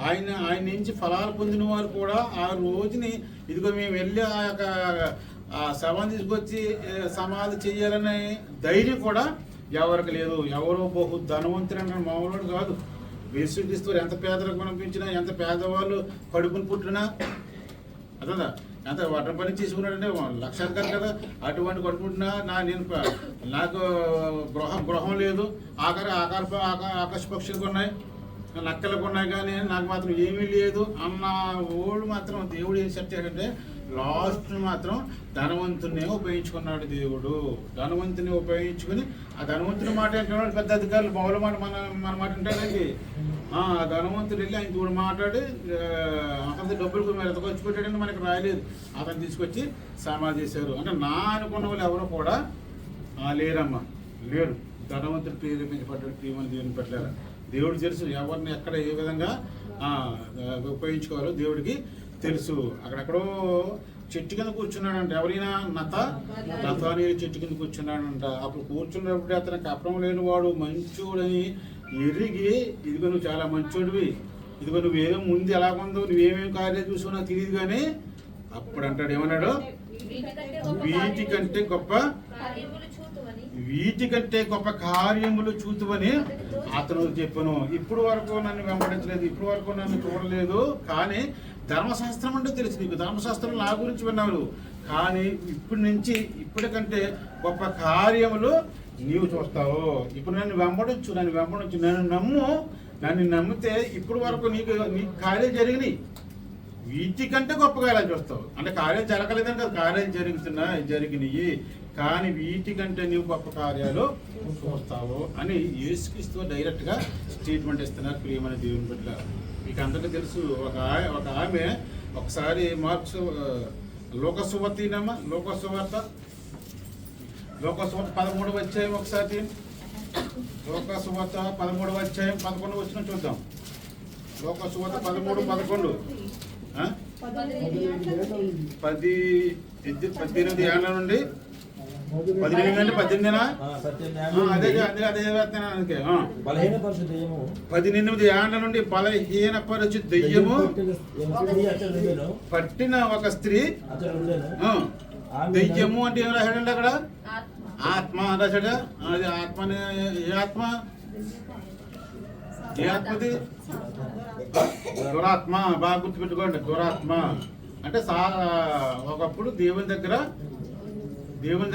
ఆయన నుంచి ఫలాలు పొందిన వారు కూడా ఆ రోజుని ఇదిగో మేము వెళ్ళి ఆ యొక్క శవం తీసుకొచ్చి సమాధి చెయ్యాలనే ధైర్యం కూడా ఎవరికి లేదు. ఎవరో బహు ధనవంతుడు మామూలు కాదు. యేసుక్రీస్తు ఎంత పేదలకు కనిపించినా, ఎంత పేదవాళ్ళు కడుపుని పుట్టినా, అదా ఎంత వాటర్ పని చేసుకున్నాడంటే లక్షాధికారి కదా, అటువంటి కొనుక్కుంటున్నా నాకు గృహం లేదు, ఆకాశ పక్షులకు ఉన్నాయి, నక్కలకు ఉన్నాయి, కానీ నాకు మాత్రం ఏమీ లేదు అన్న ఓళ్ళు మాత్రం దేవుడు ఏం సెట్ చేయాలంటే లాస్ట్ మాత్రం ధనవంతునే ఉపయోగించుకున్నాడు దేవుడు. ధనవంతుని ఉపయోగించుకుని ఆ ధనవంతుని మాట ఏంటన్నాడు, పెద్ద అధికారులు బౌల మాట మన మాట ఉంటాడండి. ఆ ధనవంతుడు వెళ్ళి ఆయన తోడు మాట్లాడి అతని డబ్బులు మీరు ఎంత ఖర్చు పెట్టాడని మనకి రాయలేదు, అతను తీసుకొచ్చి సమాధి చేశారు. అంటే నా అనుకున్న వాళ్ళు ఎవరు కూడా లేరమ్మా, లేరు. ధనవంతుడు ప్రేరేపించబడ్డాడు, ప్రియమని దేవుని పెట్టలేరు. దేవుడు తెలుసు ఎవరిని ఎక్కడ ఏ విధంగా ఉపయోగించుకోవాలో దేవుడికి తెలుసు. అక్కడెక్కడో చెట్టు కింద కూర్చున్నాడంట. ఎవరైనా నతానీయులు చెట్టు కింద కూర్చున్నాడంట. అప్పుడు కూర్చున్నప్పుడు అతనికి అప్రం లేని వాడు మంచోడని ఎరిగి, ఇదిగో నువ్వు చాలా మంచోడివి, ఇదిగో నువ్వేదో ముందు ఎలాగుందో నువ్వేమేమి కార్యాలు చూసుకున్నా తెలియదు కానీ అప్పుడు అంటాడు, ఏమన్నాడు, వీటికంటే గొప్ప కార్యములు చూతువని అతను చెప్పాను. ఇప్పుడు వరకు నన్ను వెంబడించలేదు, ఇప్పుడు వరకు నన్ను చూడలేదు, కానీ ధర్మశాస్త్రం అంటే తెలుసు నీకు, ధర్మశాస్త్రం నా గురించి విన్నావు, కానీ ఇప్పటికంటే గొప్ప కార్యములు నీవు చూస్తావు. ఇప్పుడు నన్ను వెంబడించు, నన్ను నమ్మితే ఇప్పుడు వరకు నీకు కార్యాలు జరిగినాయి, వీటికంటే గొప్ప కార్యాలు చూస్తావు. అంటే కార్యాలు జరగలేదని కదా, కార్యాలు జరిగినాయి, కానీ వీటికంటే నీవు గొప్ప కార్యాలు చూస్తావు అని యేసుక్రీస్తు డైరెక్ట్గా స్టేట్మెంట్ ఇస్తున్నారు. ప్రియమైన దేవుని బిడ్డ, మీకు అందరికీ తెలుసు. ఒక ఆమె ఒకసారి లోకసువార్త లోకసువార్త 13వ అధ్యాయం ఒకసారి లోకసువార్త 13వ అధ్యాయం 11 వచ్చిన చూద్దాం. లోకసువార్త 13:11 18 ఏళ్ల నుండి 18 అంటే 18 అదే అందుకే బలహీనపరచు దెయ్యము 18 ఏళ్ల నుండి బలహీనపరచు దెయ్యము పట్టిన ఒక స్త్రీ. దెయ్యము అంటే ఏం రాశాడండి అక్కడ? ఆత్మ రాశాడా? అది ఆత్మని ఏ ఆత్మ? ఏ ఆత్మది? దురాత్మ. బాగా గుర్తుపెట్టుకోండి, దురాత్మ అంటే ఒకప్పుడు దేవుని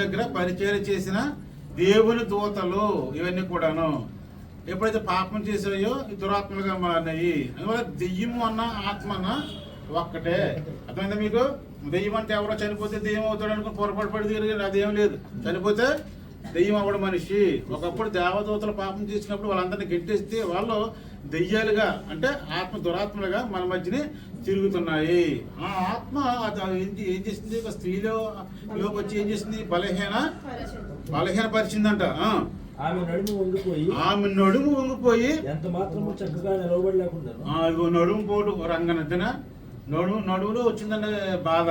దగ్గర పరిచయం చేసిన దేవుని దూతలు ఇవన్నీ కూడాను ఎప్పుడైతే పాపం చేసాయో ఈ దురాత్మలుగా మారినాయి. అందువల్ల దెయ్యము అన్న ఆత్మ అన్న ఒక్కటే. అర్థమైందా మీకు? దెయ్యం అంటే ఎవరో చనిపోతే దెయ్యం అవుతాడు అనుకుని పొరపాటు పడి తిరిగి అదేం లేదు. చనిపోతే దెయ్యం అవ్వడం మనిషి. ఒకప్పుడు దేవదూతలు పాపం చేసినప్పుడు వాళ్ళందరినీ గెట్టేస్తే వాళ్ళు దెయ్యాలుగా అంటే దురాత్మలుగా మన మధ్యనే తిరుగుతున్నాయి. ఆ ఆత్మ ఏం చేసింది? ఒక స్త్రీలోకి వచ్చి ఏం చేసింది? బలహీన పరిచిందంట. ఆమె నడుము వంగిపోయి ఎంత మాత్రము చక్కగా నిలబడలేకుండా నడుము పోటు రంగనద్దన నడువులో వచ్చిందంట బాధ.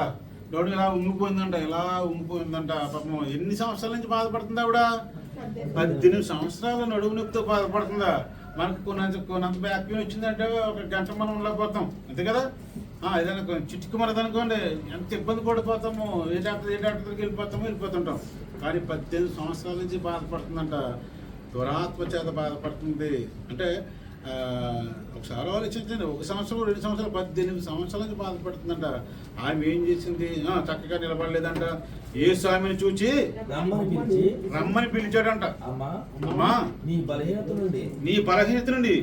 నడుము ఇలా ఉంగిపోయిందంట, పాపం ఎన్ని సంవత్సరాల నుంచి బాధపడుతుంది ఆవిడ? 18 సంవత్సరాల నడుము నొప్పితో బాధపడుతుందా? మనకు కొన్నంత బ్యాక్ పెయిన్ వచ్చిందంటే ఒక గంట మనం ఉండలేకపోతాం, అంతే కదా? ఏదైనా చిట్టుకు మనదనుకోండి ఎంత ఇబ్బంది పడిపోతాము. ఏ డాక్టర్కి వెళ్ళిపోతుంటాం. కానీ 18 సంవత్సరాల నుంచి బాధపడుతుందంట. దురాత్మ చేత బాధపడుతుంది అంటే ఒకసారి ఆలోచించండి. 1 సంవత్సరం 2 సంవత్సరాలు 18 సంవత్సరాల నుంచి బాధపడుతుందంట. ఆమె ఏం చేసింది? చక్కగా నిలబడలేదంట. యేసు ఆమెను చూచి రమ్మని పిలిచాడంట. అమ్మా, నీ బలహీనత నుండి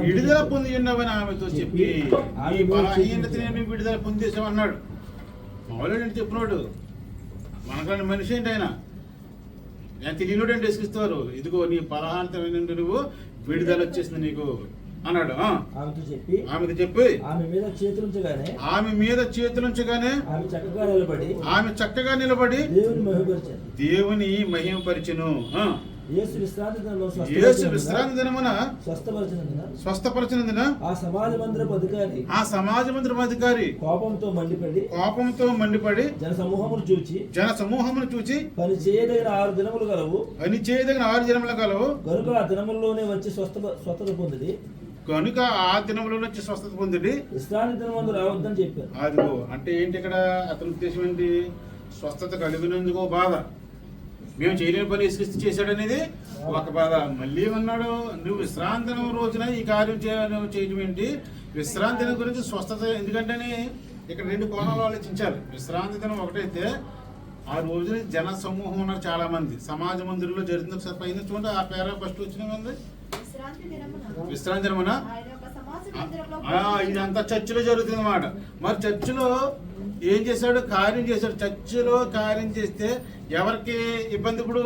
విడుదల పొంది ఉన్నావని ఆమెతో చెప్పి నీ బలహీనతని విడుదల పొందేసామన్నాడు. మామూలు చెప్పినాడు. మనకలాంటి మనిషి ఏంటి ఆయన? నేను తెలియనుడు అంటే వేసుకిస్తారు. ఇదిగో నీ బలహీనత నుండి నువ్వు విడుదల వచ్చేసింది నీకు అన్నాడు. ఆమెతో చెప్పి ఆమె మీద చేతులుంచగానే ఆమె చక్కగా నిలబడి దేవుని మహిమపరిచెను. యేసు విశ్రాంతి దినమున స్వస్థపరచినందున ఆ సమాజ మందిరపు అధికారి కోపంతో మండిపడి జన సమూహమును చూచి పని చేయదగిన 6 దినములు గలవు కనుక ఆ దినముల్లోనే వచ్చి స్వస్థత పొందిడి విశ్రాంతి దినమందు రావద్దని చెప్పారు. అదిగో అంటే ఏంటి ఇక్కడ? అతని ఉద్దేశం ఏంటి? స్వస్థత కలిగినందుకో బాధ. మేము చేయలేని పని ఇసుకిస్తూ చేశాడనేది ఒక బాధ. మళ్ళీ ఏమన్నాడు? నువ్వు విశ్రాంతి దినం రోజున ఈ కార్యం చేయడం ఏంటి? విశ్రాంతి దినం గురించి స్వస్థత ఎందుకంటే ఇక్కడ 2 కోణాలు ఆలోచించాలి. విశ్రాంతి దినం ఒకటైతే ఆ రోజున జన సమూహం ఉన్నారు చాలా మంది. సమాజ మందిరంలో జరుగుతుంది. ఒకసారి పైన చూడండి, ఆ పేరా ఫస్ట్ వచ్చిన విశ్రాంతి దినమున ఇదంతా చర్చిలో జరుగుతుంది అన్నమాట. మరి చర్చిలో ఏం చేశాడు? కార్యం చేశాడు. చర్చిలో కార్యం చేస్తే ఎవరికి ఇబ్బంది? ఇప్పుడు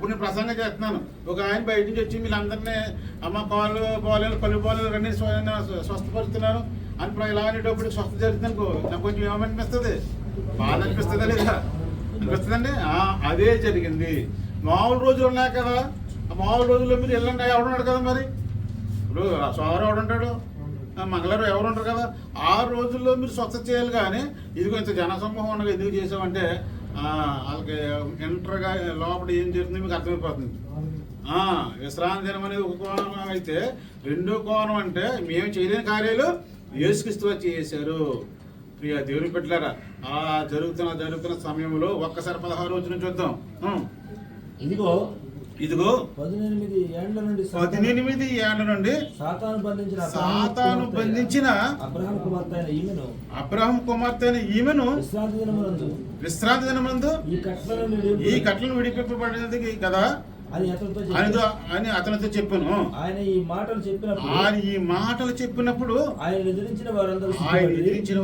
నేను ప్రసంగం చేస్తున్నాను. ఒక ఆయన బయట నుంచి వచ్చి వీళ్ళందరినీ అమ్మ కాళ్ళు పళ్ళు బాలు అన్నీ స్వస్థపరుస్తున్నాను అని ఇలా అనేటప్పుడు స్వస్థ జరుగుతుంది అనుకో, నాకు కొంచెం ఏమనిపిస్తుంది? బాధ అనిపిస్తుందా లేదా? అనిపిస్తుందండి. అదే జరిగింది. మామూలు రోజులు ఉన్నాయి కదా, ఆ మామూలు రోజుల్లో మీరు వెళ్ళండి, ఎవడున్నాడు కదా. మరి ఇప్పుడు సోదరు ఎవడుంటాడు, మంగళవారం ఎవరు ఉంటారు కదా. ఆ రోజుల్లో మీరు స్వస్థత చేయాలి. కానీ ఇదిగో ఇంత జనసమూహం ఉండగా ఎందుకు చేసామంటే వాళ్ళకి ఎంటర్గా లోపల ఏం జరుగుతుందో మీకు అర్థమైపోతుంది. విశ్రాంతి దినం అనేది ఒక కోణం అయితే, 2వ కోణం అంటే మేము చేయలేని కార్యాలు యేసుక్రీస్తు వచ్చి చేశారు. ప్రియ దేవుని పెట్టారా? అలా జరుగుతున్న సమయంలో ఒక్కసారి 16 రోజుల నుంచి చూద్దాం. ఇదిగో 18 ఏళ్ల నుండి సాతాను బంధించిన అబ్రహాము కుమార్తె అయిన ఈమెను విశ్రాంతి దినమందు ఈ కట్లను విడిపింపబడినది కదా అని అతనితో చెప్పాను. ఆయన ఈ మాటలు చెప్పినప్పుడు ఆయన ఎదిరించిన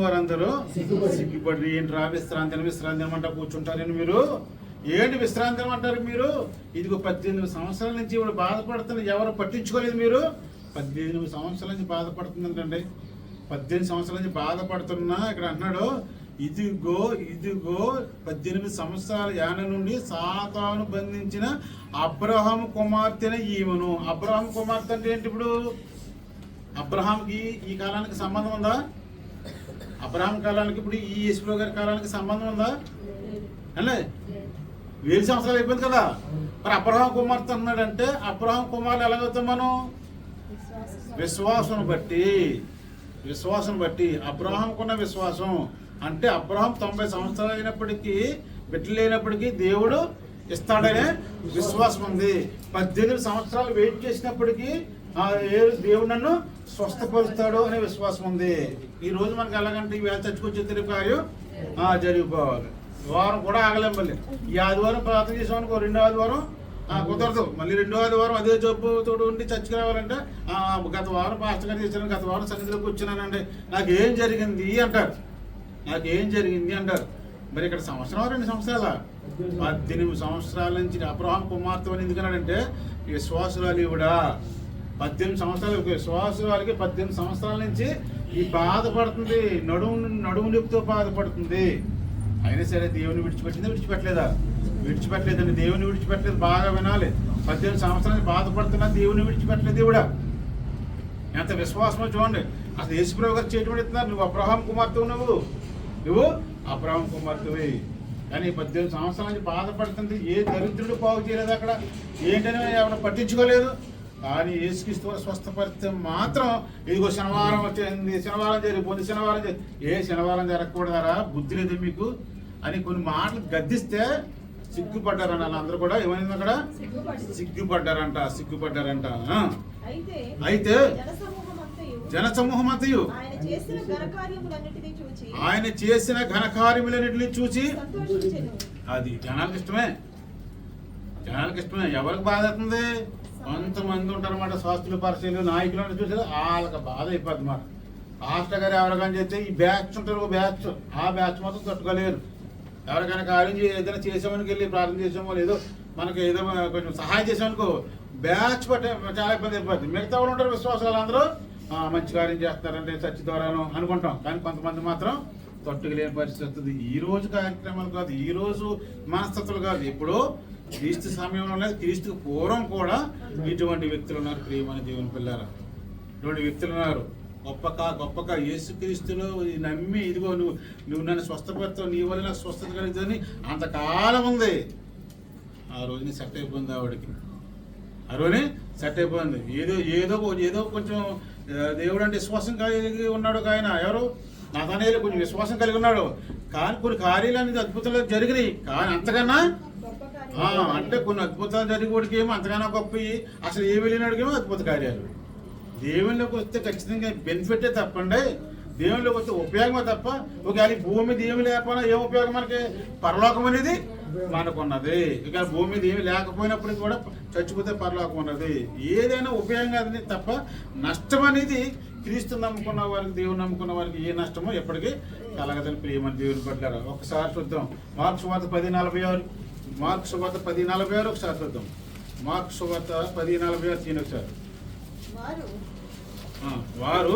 వారందరూ సిగ్గుపడి ఏంట్రా విశ్రాంతి అంట కూర్చుంటారని మీరు ఏంటి విశ్రాంతి అంటారు మీరు? ఇదిగో 18 సంవత్సరాల నుంచి ఇప్పుడు బాధపడుతున్న ఎవరు పట్టించుకోలేదు. మీరు 18 సంవత్సరాల నుంచి బాధపడుతుందంటండి. 18 సంవత్సరాల నుంచి బాధపడుతున్నా ఇక్కడ అంటున్నాడు ఇదిగో 18 సంవత్సరాల యాన నుండి సాతాను బంధించిన అబ్రహాము కుమార్తెన ఈమెను. అబ్రహాం కుమార్తె అంటే ఏంటి? ఇప్పుడు అబ్రహాంకి ఈ కాలానికి సంబంధం ఉందా? అబ్రహాం కాలానికి ఇప్పుడు ఈ యేసుప్రభు గారి కాలానికి సంబంధం ఉందా? అంటే 1000 సంవత్సరాలు అయిపోయింది కదా. మరి అబ్రహాం కుమార్తె అన్నాడంటే అబ్రహాం కుమారులు ఎలాగవుతాం మనం? విశ్వాసం బట్టి అబ్రహాంకున్న విశ్వాసం అంటే అబ్రహాం 90 సంవత్సరాలు అయినప్పటికీ బిడ్డలు లేనప్పటికీ దేవుడు ఇస్తాడనే విశ్వాసం ఉంది. 18 సంవత్సరాలు వెయిట్ చేసినప్పటికీ దేవుడు నన్ను స్వస్థపరుస్తాడు అనే విశ్వాసం ఉంది. ఈ రోజు మనకి ఎలాగంటే ఈ వేళ చచ్చుకొచ్చే తిరిగి కార్యం జరిగిపోవాలి. వారం కూడా ఆగలేం. మళ్ళీ ఈ ఆదివారం ప్రార్థన చేసామనుకో, 2వ ఆదివారం కుదరదు. మళ్ళీ 2వ ఆదివారం అదే జబ్బుతో ఉండి చర్చకి రావాలంటే గత వారం పాస్టర్ గారు చేశాను, గత వారం సన్నిధిలోకి వచ్చినానండి, నాకేం జరిగింది అంటారు. మరి ఇక్కడ సంవత్సరం 2 సంవత్సరాల 18 సంవత్సరాల నుంచి అబ్రహాం కుమార్తె అని ఎందుకన్నాడంటే విశ్వాసురాలు ఇవిడ. 18 సంవత్సరాలు విశ్వాసురాలకి 18 సంవత్సరాల నుంచి ఈ బాధపడుతుంది, నడుము నొప్పితో బాధపడుతుంది. అయినా సరే దేవుని విడిచిపెట్టలేదండి. దేవుని విడిచిపెట్టలేదు. బాగా వినాలి. 18 సంవత్సరాలు బాధపడుతున్నా దేవుని విడిచిపెట్టలేదు దేవుడా. ఎంత విశ్వాసమో చూడండి. అసలు యేసుప్రభు గారు చేయటం ఇస్తున్నారు. నువ్వు అబ్రహాం కుమార్తెవు, నువ్వు అబ్రహాం కుమార్తెవి. కానీ 18 సంవత్సరాల నుంచి బాధపడుతుంది. ఏ దరిద్రుడు బాగు చేయలేదు, అక్కడ ఏంటనే ఎవరు పట్టించుకోలేదు. కానీ యేసుక్రీస్తు స్వస్థపరిస్తే మాత్రం ఇదిగో శనివారం వచ్చింది, శనివారం జరిగిపోయింది, శనివారం జరగకూడదారా, బుద్ధి లేదు మీకు అని కొన్ని మాటలు గద్దిస్తే సిగ్గుపడ్డారంట. అందరూ కూడా ఏమైంది అక్కడ? సిగ్గుపడ్డారంట. అయితే జనసమూహం అంతయు ఆయన చేసిన ఘనకార్యములన్నిటిని చూసి అది జనాలకు ఇష్టమే. ఎవరికి బాధ అవుతుంది? కొంతమంది ఉంటారన్నమాట, శాస్త్రులు పరిచయాలు నాయకులు చూసి వాళ్ళకి బాధ అయిపోద్ది మాట. పాస్టర్ గారు ఎవరికైనా చేస్తే ఈ బ్యాచ్ ఉంటారు, ఆ బ్యాచ్ మాత్రం తట్టుకోలేరు. ఎవరికైనా కార్యం ఏదైనా చేసామని వెళ్ళి ప్రార్థన చేసామో లేదో మనకి ఏదో కొంచెం సహాయం చేసామనుకో బ్యాచ్ పట్టే చాలా ఇబ్బంది అయిపోద్ది. మిగతా వాళ్ళు ఉంటారు విశ్వాసాలు అందరూ మంచి కార్యం చేస్తున్నారంటే చర్చ ద్వారాను అనుకుంటాం. కానీ కొంతమంది మాత్రం తట్టుకులేని పరిస్థితి వస్తుంది. ఈ రోజు కార్యక్రమాలు కాదు, ఈ రోజు మనస్తత్వాలు కాదు, ఎప్పుడో క్రీస్తు సమయంలో లేదు, క్రీస్తుకు పూర్వం కూడా ఇటువంటి వ్యక్తులు ఉన్నారు. ప్రియమైన దేవుని పిల్లారా, ఇటువంటి వ్యక్తులు ఉన్నారు. గొప్పగా యేసుక్రీస్తులో నమ్మి ఇదిగో నువ్వు నన్ను స్వస్థపడతావు, నీ వల్ల నాకు స్వస్థత కలుగుతుందని అంతకాలం ఉంది. ఆ రోజుని సెట్ అయిపోయింది ఆవిడకి. ఏదో కొంచెం దేవుడు అంటే విశ్వాసం కలిగి ఉన్నాడు. ఆయన ఎవరు? నతనేలు కొంచెం విశ్వాసం కలిగి ఉన్నాడు. కానీ కొన్ని కార్యాలు అనేది అద్భుతాలు జరిగినాయి. కానీ అంతకన్నా అంటే కొన్ని అద్భుతాలు జరిగేవాడికి ఏమో అంతకన్నా గొప్ప, అసలు ఏ వెళ్ళినాడికేమో అద్భుత కార్యాలు. దేవుళ్ళకి వస్తే ఖచ్చితంగా బెనిఫిటే తప్పండి. దేవుళ్ళకి వస్తే ఉపయోగమే తప్ప ఒకవేళ భూమి మీద ఏమి లేకపోయినా ఏం ఉపయోగం? మనకి పరలోకం అనేది మనకున్నది. ఇక భూమి మీద ఏమి లేకపోయినప్పటికీ కూడా చచ్చిపోతే పరలోకం ఉన్నది. ఏదైనా ఉపయోగం కాదని తప్ప నష్టం అనేది క్రీస్తు నమ్ముకున్న వారికి, దేవుని నమ్ముకున్న వారికి ఏ నష్టమో ఎప్పటికీ కలగదని ప్రియమని దేవుని పడ్డారు. ఒకసారి చూద్దాం. మార్కు సువార్త 10:46. మార్కు సువార్త 10:46 ఒకసారి చూద్దాం. మార్కు సువార్త 10:46 తీయండి ఒకసారి. వారు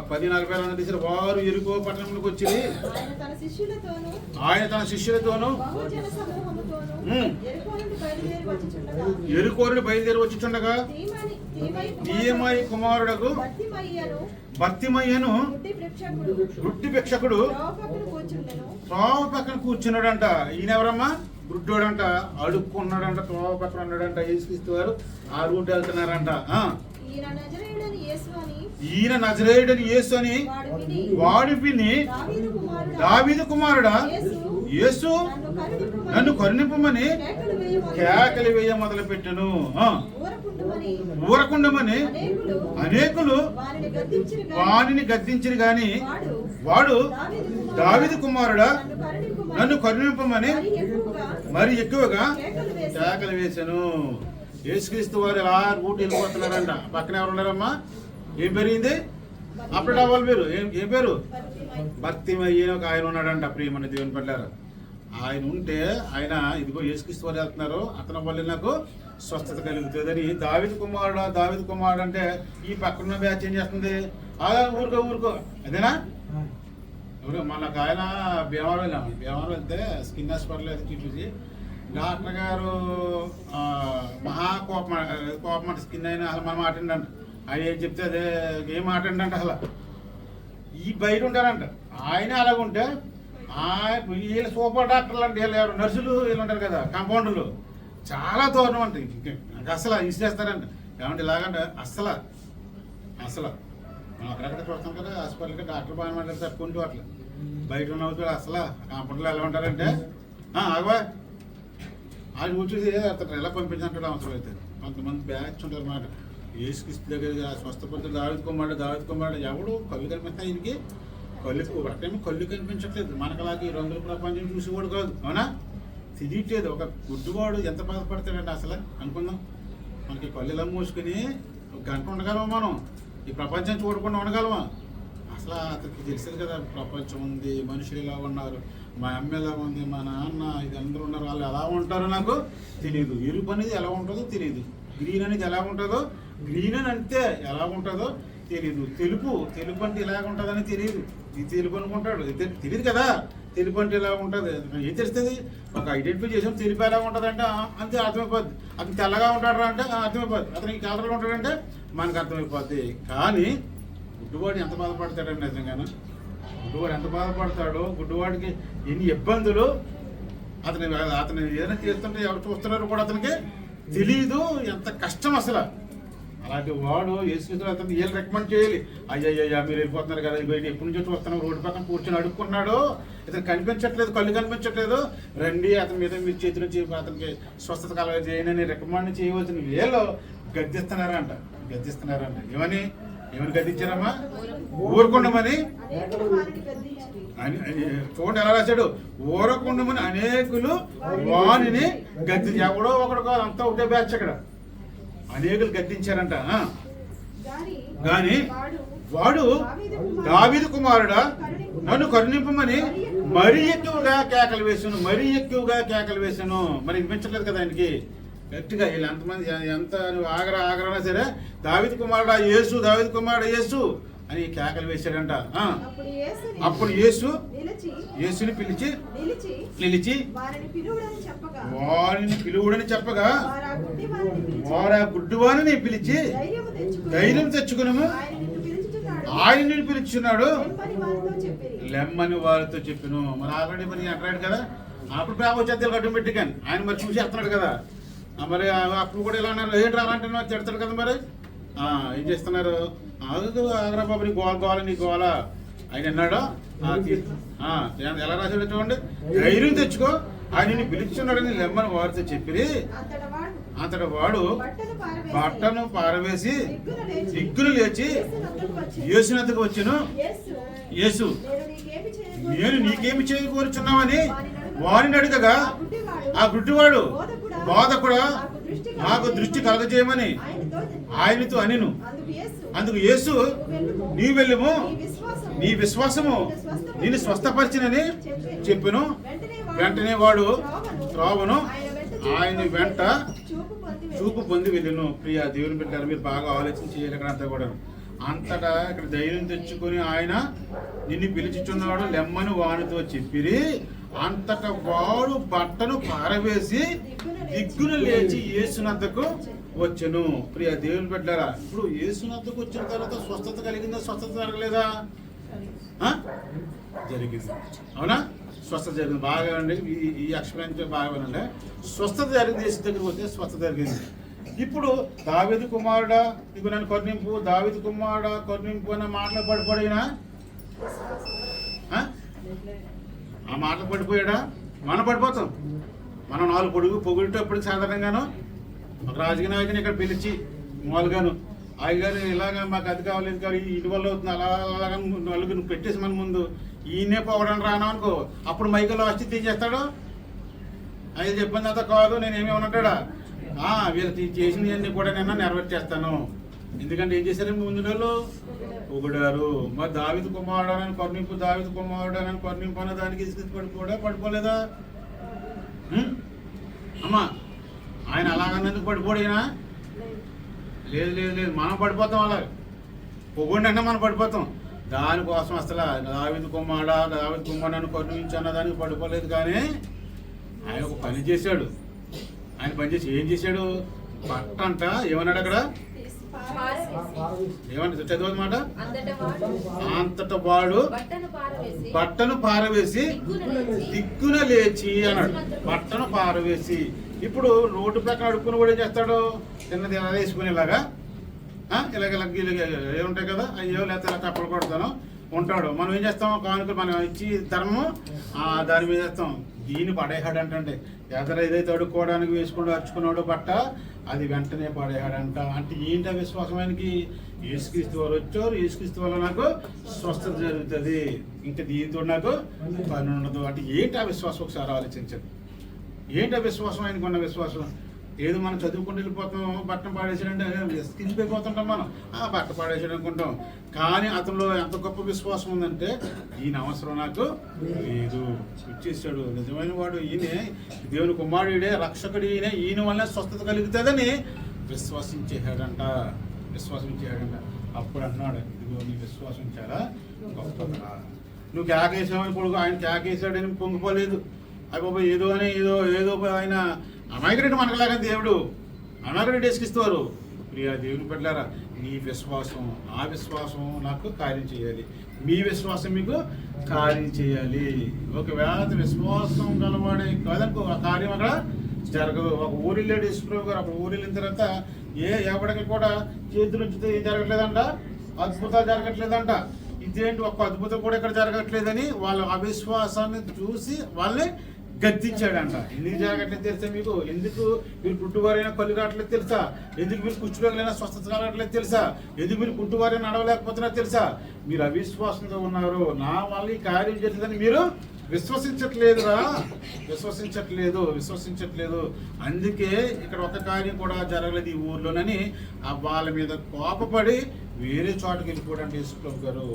10:46 తీసారు. వారు ఎరుకో పట్టణంలోకి వచ్చి ఆయన తన శిష్యులతోనూ ఎరుకో నుండి బయలుదేరి వచ్చుచుండగా తీయమాయి కుమారుడకు బర్తిమయ్యను గుడ్డి భిక్షకుడు త్రోవ పక్కన కూర్చున్నాడంట. ఈయన ఎవరమ్మా? గుడ్డోడంట, అడుక్కున్నాడంట, త్రోవ పక్కన ఉన్నాడంట. యేసుక్రీస్తు వారు ఆ రూట్ వెళ్తున్నారంట. ఈయన నజరేయుడని యేసు అని వాడు విని దావీదు కుమారుడా యేసు నన్ను కరుణింపమని కేకలు వేయ మొదలు పెట్టెను. ఊరకుండమని అనేకులు వానిని గద్దించిరి గాని వాడు దావీదు కుమారుడా నన్ను కరుణింపమని మరి ఎక్కువగా కేకలు వేశాను. యేసుక్రీస్తు వారు ఎలా ఊటి వెళ్ళిపోతున్నారంట. పక్కన ఎవరు ఉన్నారమ్మా? ఏం పెరిగింది? అప్పుడు అవ్వాలి పేరు ఏం పేరు? భర్తిమయ్యే ఒక ఆయన ఉన్నాడంట. ప్రియమైన దేవుని పడ్డారు. ఆయన ఉంటే ఆయన ఇదిగో యేసుక్రీస్తు వారు వెళ్తున్నారు, అతని వల్ల నాకు స్వస్థత కలుగుతుందని. దావీదు కుమారుడు అంటే ఈ పక్కన బ్యాచ్ ఏం చేస్తుంది? ఊరుకో అదేనా? ఇప్పుడు మనకు ఆయన భీమవరం వెళ్ళాము. భీమవరం వెళ్తే స్కిన్ హాస్పిటల్ అది చూపించి డాక్టర్ గారు కోపం స్కిన్ అయినా అసలు మనం మాట్లాడంట. ఆయన ఏం చెప్తే అదే ఏం మాట్లాడంట. అసలు ఈ బయట ఉంటారంట. ఆయన అలాగుంటే వీళ్ళు సూపర్ డాక్టర్లు అంటే వీళ్ళు ఎవరు నర్సులు వీళ్ళు ఉంటారు కదా, కాంపౌండర్లు చాలా దూరం అంటే అసలు ఇచ్చేస్తారంట. ఏమంటే ఇలాగంటే అసలు మనం అక్కడక్కడ చూస్తాం కదా హాస్పిటల్కి డాక్టర్ బాగా మాట్లాడితే తక్కువ అట్లా బయట ఉన్న అవుతాడు. అసలు కాంపౌండర్లు ఎలా ఉంటారంటే ఆగవా అది కూర్చొని అతను ఎలా పంపించంటాడు అవసరం అయితే. కొంతమంది బ్యాచ్ ఉంటారు అన్నమాట. ఏసుక్రీస్తు దగ్గర స్వస్థపడుతుంది దావెత్తుకోమాడు ఎవడు కళ్ళు కనిపిస్తాయి. ఈయనకి కళ్ళు కనిపించట్లేదు. మనకలాగా ఈ రంగుల ప్రపంచం చూసి కూడా కాదు, అవునా, తెలియట్లేదు. ఒక గుడ్డువాడు ఎంత బాధపడతాడంటే అసలు అనుకుందాం. మనకి కళ్ళు ఇలా మూసుకుని ఒక గంట ఉండగలమా మనం? ఈ ప్రపంచం చూడకుండా ఉండగలమా? అసలు అతనికి తెలిసింది కదా ప్రపంచం ఉంది, మనుషులు ఇలా ఉన్నారు, మా అమ్మ ఎలా ఉంది, మా నాన్న ఇది అందరూ ఉన్నారు, వాళ్ళు ఎలా ఉంటారో నాకు తెలియదు. ఎరుపు అనేది ఎలా ఉంటుందో తెలియదు. గ్రీన్ అనేది ఎలా ఉంటుందో, గ్రీన్ అని అంటే ఎలా ఉంటుందో తెలియదు. తెలుపు అంటే ఇలాగ ఉంటుందని తెలియదు. ఇది తెలుపు అనుకుంటాడు, తెలియదు కదా. తెలుపు అంటే ఇలా ఉంటుంది. ఏం తెలుస్తుంది? ఒక ఐడెంటిఫై చేసాం తెలుపు ఎలా ఉంటుందంటే అంతే అర్థమైపోద్ది. అతను తెల్లగా ఉంటాడు అంటే అర్థమైపోద్ది. అతను ఈ కలర్లో ఉంటాడంటే మనకు అర్థమైపోద్ది. కానీ గుడ్డువాడు ఎంత బాధపడతాడండి నిజంగాను. గుడ్డువాడు ఎంత బాధపడతాడో, గుడ్డువాడికి ఎన్ని ఇబ్బందులు. అతను ఏదైనా చేస్తుంటే ఎవరు చూస్తున్నారో కూడా అతనికి తెలీదు. ఎంత కష్టం అసలు. అలాంటి వాడు యేసుక్రీస్తు అతను ఏం రికమెండ్ చేయాలి? అయ్యయ్యా మీరు వెళ్ళిపోతున్నారు కదా, బయట ఎప్పటి నుంచో చూస్తున్నాం, రోడ్డు పక్కన కూర్చొని అడుక్కున్నాడు, ఇతను కనిపించట్లేదు, కళ్ళు కనిపించట్లేదు, రండి అతని మీద మీరు చేతి నుంచి అతనికి స్వస్థత కలగజేయని అని రికమెండ్ చేయవలసిన వీళ్ళు గద్దిస్తున్నారంట. ఏమని గద్దించారమ్మా? ఊరుకుండమని. చూడండి ఎలా రాశాడు, ఊరకుండమని అనేకులు వాణిని గద్ది. ఎవడో ఒకడు కాదు, అంతా ఒకటే బ్యాచ్. అక్కడ అనేకులు గద్దించారంట. గాని వాడు దావీదు కుమారుడా నన్ను కరుణింపమని మరీ ఎక్కువగా కేకలు వేసాను. మరి వినిపించట్లేదు కదా ఆయనకి గట్టిగా. వీళ్ళు ఎంతమంది ఎంత ఆగరానా సరే దావీదు కుమారుడా యేసు అని కేకలు వేశాడంట. అప్పుడు యేసుని నిలిచి వారిని పిలువుడని చెప్పగా వారు ఆ గుడ్డివాణిని పిలిచి ధైర్యం తెచ్చుకుని ఆయన నిన్ను పిలుచున్నాడు లెమ్మని వారితో చెప్పిను. మరి ఆల్రెడీ మరి అంటాడు కదా, అప్పుడు ప్రాపంచాలు కట్టం పెట్టి కానీ ఆయన మరి చూసి వస్తున్నాడు కదా. మరి అప్పుడు కూడా ఇలా అన్నారు, ఏంటి అలాంటి తిడతాడు కదా. మరి ఏం చేస్తున్నారు? ఆగరా బాబు నీ గోల ఆయన అన్నాడు. ఎలా రాశాడు చూడండి, ధైర్యం తెచ్చుకో ఆయన పిలుచున్నాడని లెమ్మని వారితో చెప్పి అంతట వాడు బట్టను పారవేసి దిగ్గులు లేచి యేసునద్దకు వచ్చెను. యేసు నేను నీకేమి చేయకూరుచున్నావని వారిని అడగగా ఆ గుడ్డివాడు బోధకుడా నాకు దృష్టి కలగజేయమని ఆయనతో అనెను. అందుకు యేసు నీవు వెళ్ళుము, నీ విశ్వాసము నిన్ను స్వస్థపరిచినని చెప్పెను. వెంటనే వాడు త్రోవను ఆయన వెంట చూపు పొంది వెళ్ళను. ప్రియ దేవుని బిడ్డలు మీరు బాగా ఆలోచన చేయాలి. ఇక్కడ అంతా కూడా అంతటా ఇక్కడ ధైర్యం తెచ్చుకొని ఆయన నిన్ను పిలుచుచున్నాడు లెమ్మని వానితో చెప్పిరి. అంతటా వాడు బట్టను పారవేసి దిగ్గున లేచి యేసునద్దకు వచ్చెను. ప్రియ దేవుని బిడ్డలారా, ఇప్పుడు యేసునద్దకు వచ్చిన తర్వాత స్వస్థత కలిగిందా? స్వస్థత జరగలేదా? జరిగింది, అవునా? స్వస్థత జరిగింది. బాగా అండి, ఈ ఎక్స్పీరియన్స్ బాగా వినండి. స్వస్థత జరిగింది. యేసు దగ్గరికి వస్తే స్వస్థత జరిగింది. ఇప్పుడు దావీదు కుమారుడా ఇప్పుడు నన్ను కరుణింపు, దావీదు కుమారుడా కరుణింపు అన్న మాటలు పడిపోయినా ఆ మాటలు పడిపోయాడా? మనం పడిపోతాం. మనం 4 పొగిడేటప్పుడు సాధారణంగాను ఒక రాజకీయ నాయకుని ఇక్కడ పిలిచి మామూలుగాను ఆయగారు ఇలాగ మాకు అది కావాలి ఇది కావాలి ఇటు వల్ల అవుతుంది అలాగా నలుగురు పెట్టేసి మన ముందు ఈయనే పోవడానికి రాను అనుకో, అప్పుడు మైకల్లో వచ్చి తీసేస్తాడు. అది చెప్పిన తర్వాత కాదు నేనేమి ఉన్నట్టాడా వీళ్ళు చేసినవన్నీ కూడా నేను నెరవేర్చేస్తాను. ఎందుకంటే ఏం చేశారు ముందు నెలలు పొగిడారు. మరి దావీదు కుమారుడని కరుణింపు, దావీదు కుమారుడని కరుణింపు అన్న దానికి పడిపోలేదా అమ్మా? ఆయన అలాగన్నందుకు పడిపోడేనా? లేదు, మనం పడిపోతాం. అలా పొగండి అంటే మనం పడిపోతాం. దానికోసం అసలు దావీదు కుమారుడు కరుణించి అన్న దానికి పడిపోలేదు. కానీ ఆయన ఒక పని చేశాడు. ఆయన పని చేసి ఏం చేశాడు? బట్ట అంట ఏమన్నాడు అక్కడ? ఏమంటే చదువు మాట, అంతట వాడు బట్టను పారవేసి దిక్కున లేచి అన్నాడు. బట్టను పారవేసి. ఇప్పుడు రోడ్డు ప్రక్కన అడుక్కుని కూడా ఏం చేస్తాడు? చిన్నది ఎలా వేసుకునేలాగా ఇలాగ ఏముంటాయి కదా, అయ్యో లేకపోతే ఇలా కప్పలు కొడతాను ఉంటాడు. మనం ఏం చేస్తాం? కానుక మనం ఇచ్చి ధర్మం దాని మీద వేస్తాం. దీన్ని పడేయాడంటే ఎదర ఏదైతే అడుక్కోవడానికి వేసుకుని అరుచుకున్నాడు బట్ట అది వెంటనే పడేయాడంట. అంటే ఏంటి విశ్వాసం? ఆయనకి యేసుక్రీస్తు వారు వచ్చారు, యేసుక్రీస్తు వల్ల నాకు స్వస్థత జరుగుతుంది, ఇంకా దీంతో నాకు పని ఉండదు. అంటే ఏంటి ఆ విశ్వాసం? ఒకసారి ఆలోచించండి. ఏంటి ఆ విశ్వాసం? ఆయనకు ఉన్న విశ్వాసం ఏదో మనం చదువుకుంటూ వెళ్ళిపోతాం, బట్టను పాడేసాడంటే కిందిపోతుంటాం మనం, బట్ట పాడేసాడు అనుకుంటాం. కానీ అతనిలో ఎంత గొప్ప విశ్వాసం ఉందంటే ఈయన అవసరం నాకు లేదు, ఇచ్చేసాడు. నిజమైన వాడు ఈయనే, దేవుని కుమారుడే, రక్షకుడు ఈయన వల్ల స్వస్థత కలుగుతుందని విశ్వసించేశాడంట. అప్పుడు అంటున్నాడు, ఇదిగో నీ విశ్వాసం చాలా గొప్పదా. నువ్వు కేకేసావని పొడుగు ఆయన కేకేసాడని పొంగిపోలేదు. అవి బాబా ఏదో ఆయన అమాయకుడు మనకలాగా దేవుడు అమాయకుడు యేసుక్రీస్తువారు. ప్రియా దేవుని బిడ్డలారా, నీ విశ్వాసం ఆ విశ్వాసం నాకు కార్యం చేయాలి, మీ విశ్వాసం మీకు కార్యం చేయాలి. ఒకవేళ విశ్వాసం గలవాడే కాదనుకో ఆ కార్యం అక్కడ జరగదు. ఒక ఊరిల్లాడు యేసుప్రభు గారు. అప్పుడు ఊరిల్లిన తర్వాత ఎవరికి కూడా చేతులు ఉంచితే ఏం జరగట్లేదంట, అద్భుతాలు జరగట్లేదంట. ఇదేంటి ఒక్క అద్భుతం కూడా ఇక్కడ జరగట్లేదని వాళ్ళ అవిశ్వాసాన్ని చూసి వాళ్ళని గద్దించాడంట. ఎందుకు జరగట్లేదు తెలుసా మీకు? ఎందుకు మీరు పుట్టువారైనా కళ్ళు రావట్లేదు తెలుసా? ఎందుకు మీరు కూర్చోగలైనా స్వస్థత రావట్లేదు తెలుసా? ఎందుకు మీరు పుట్టువారైనా నడవలేకపోతున్నా తెలుసా? మీరు అవిశ్వాసంతో ఉన్నారు. నా వల్ల ఈ కార్యం జరుగుతుందని మీరు విశ్వసించట్లేదు. అందుకే ఇక్కడ ఒక కార్యం కూడా జరగలేదు ఈ ఊర్లోనని వాళ్ళ మీద కోపపడి వేరే చోటుకి వెళ్ళిపోవడానికి యేసుప్రభు గారు.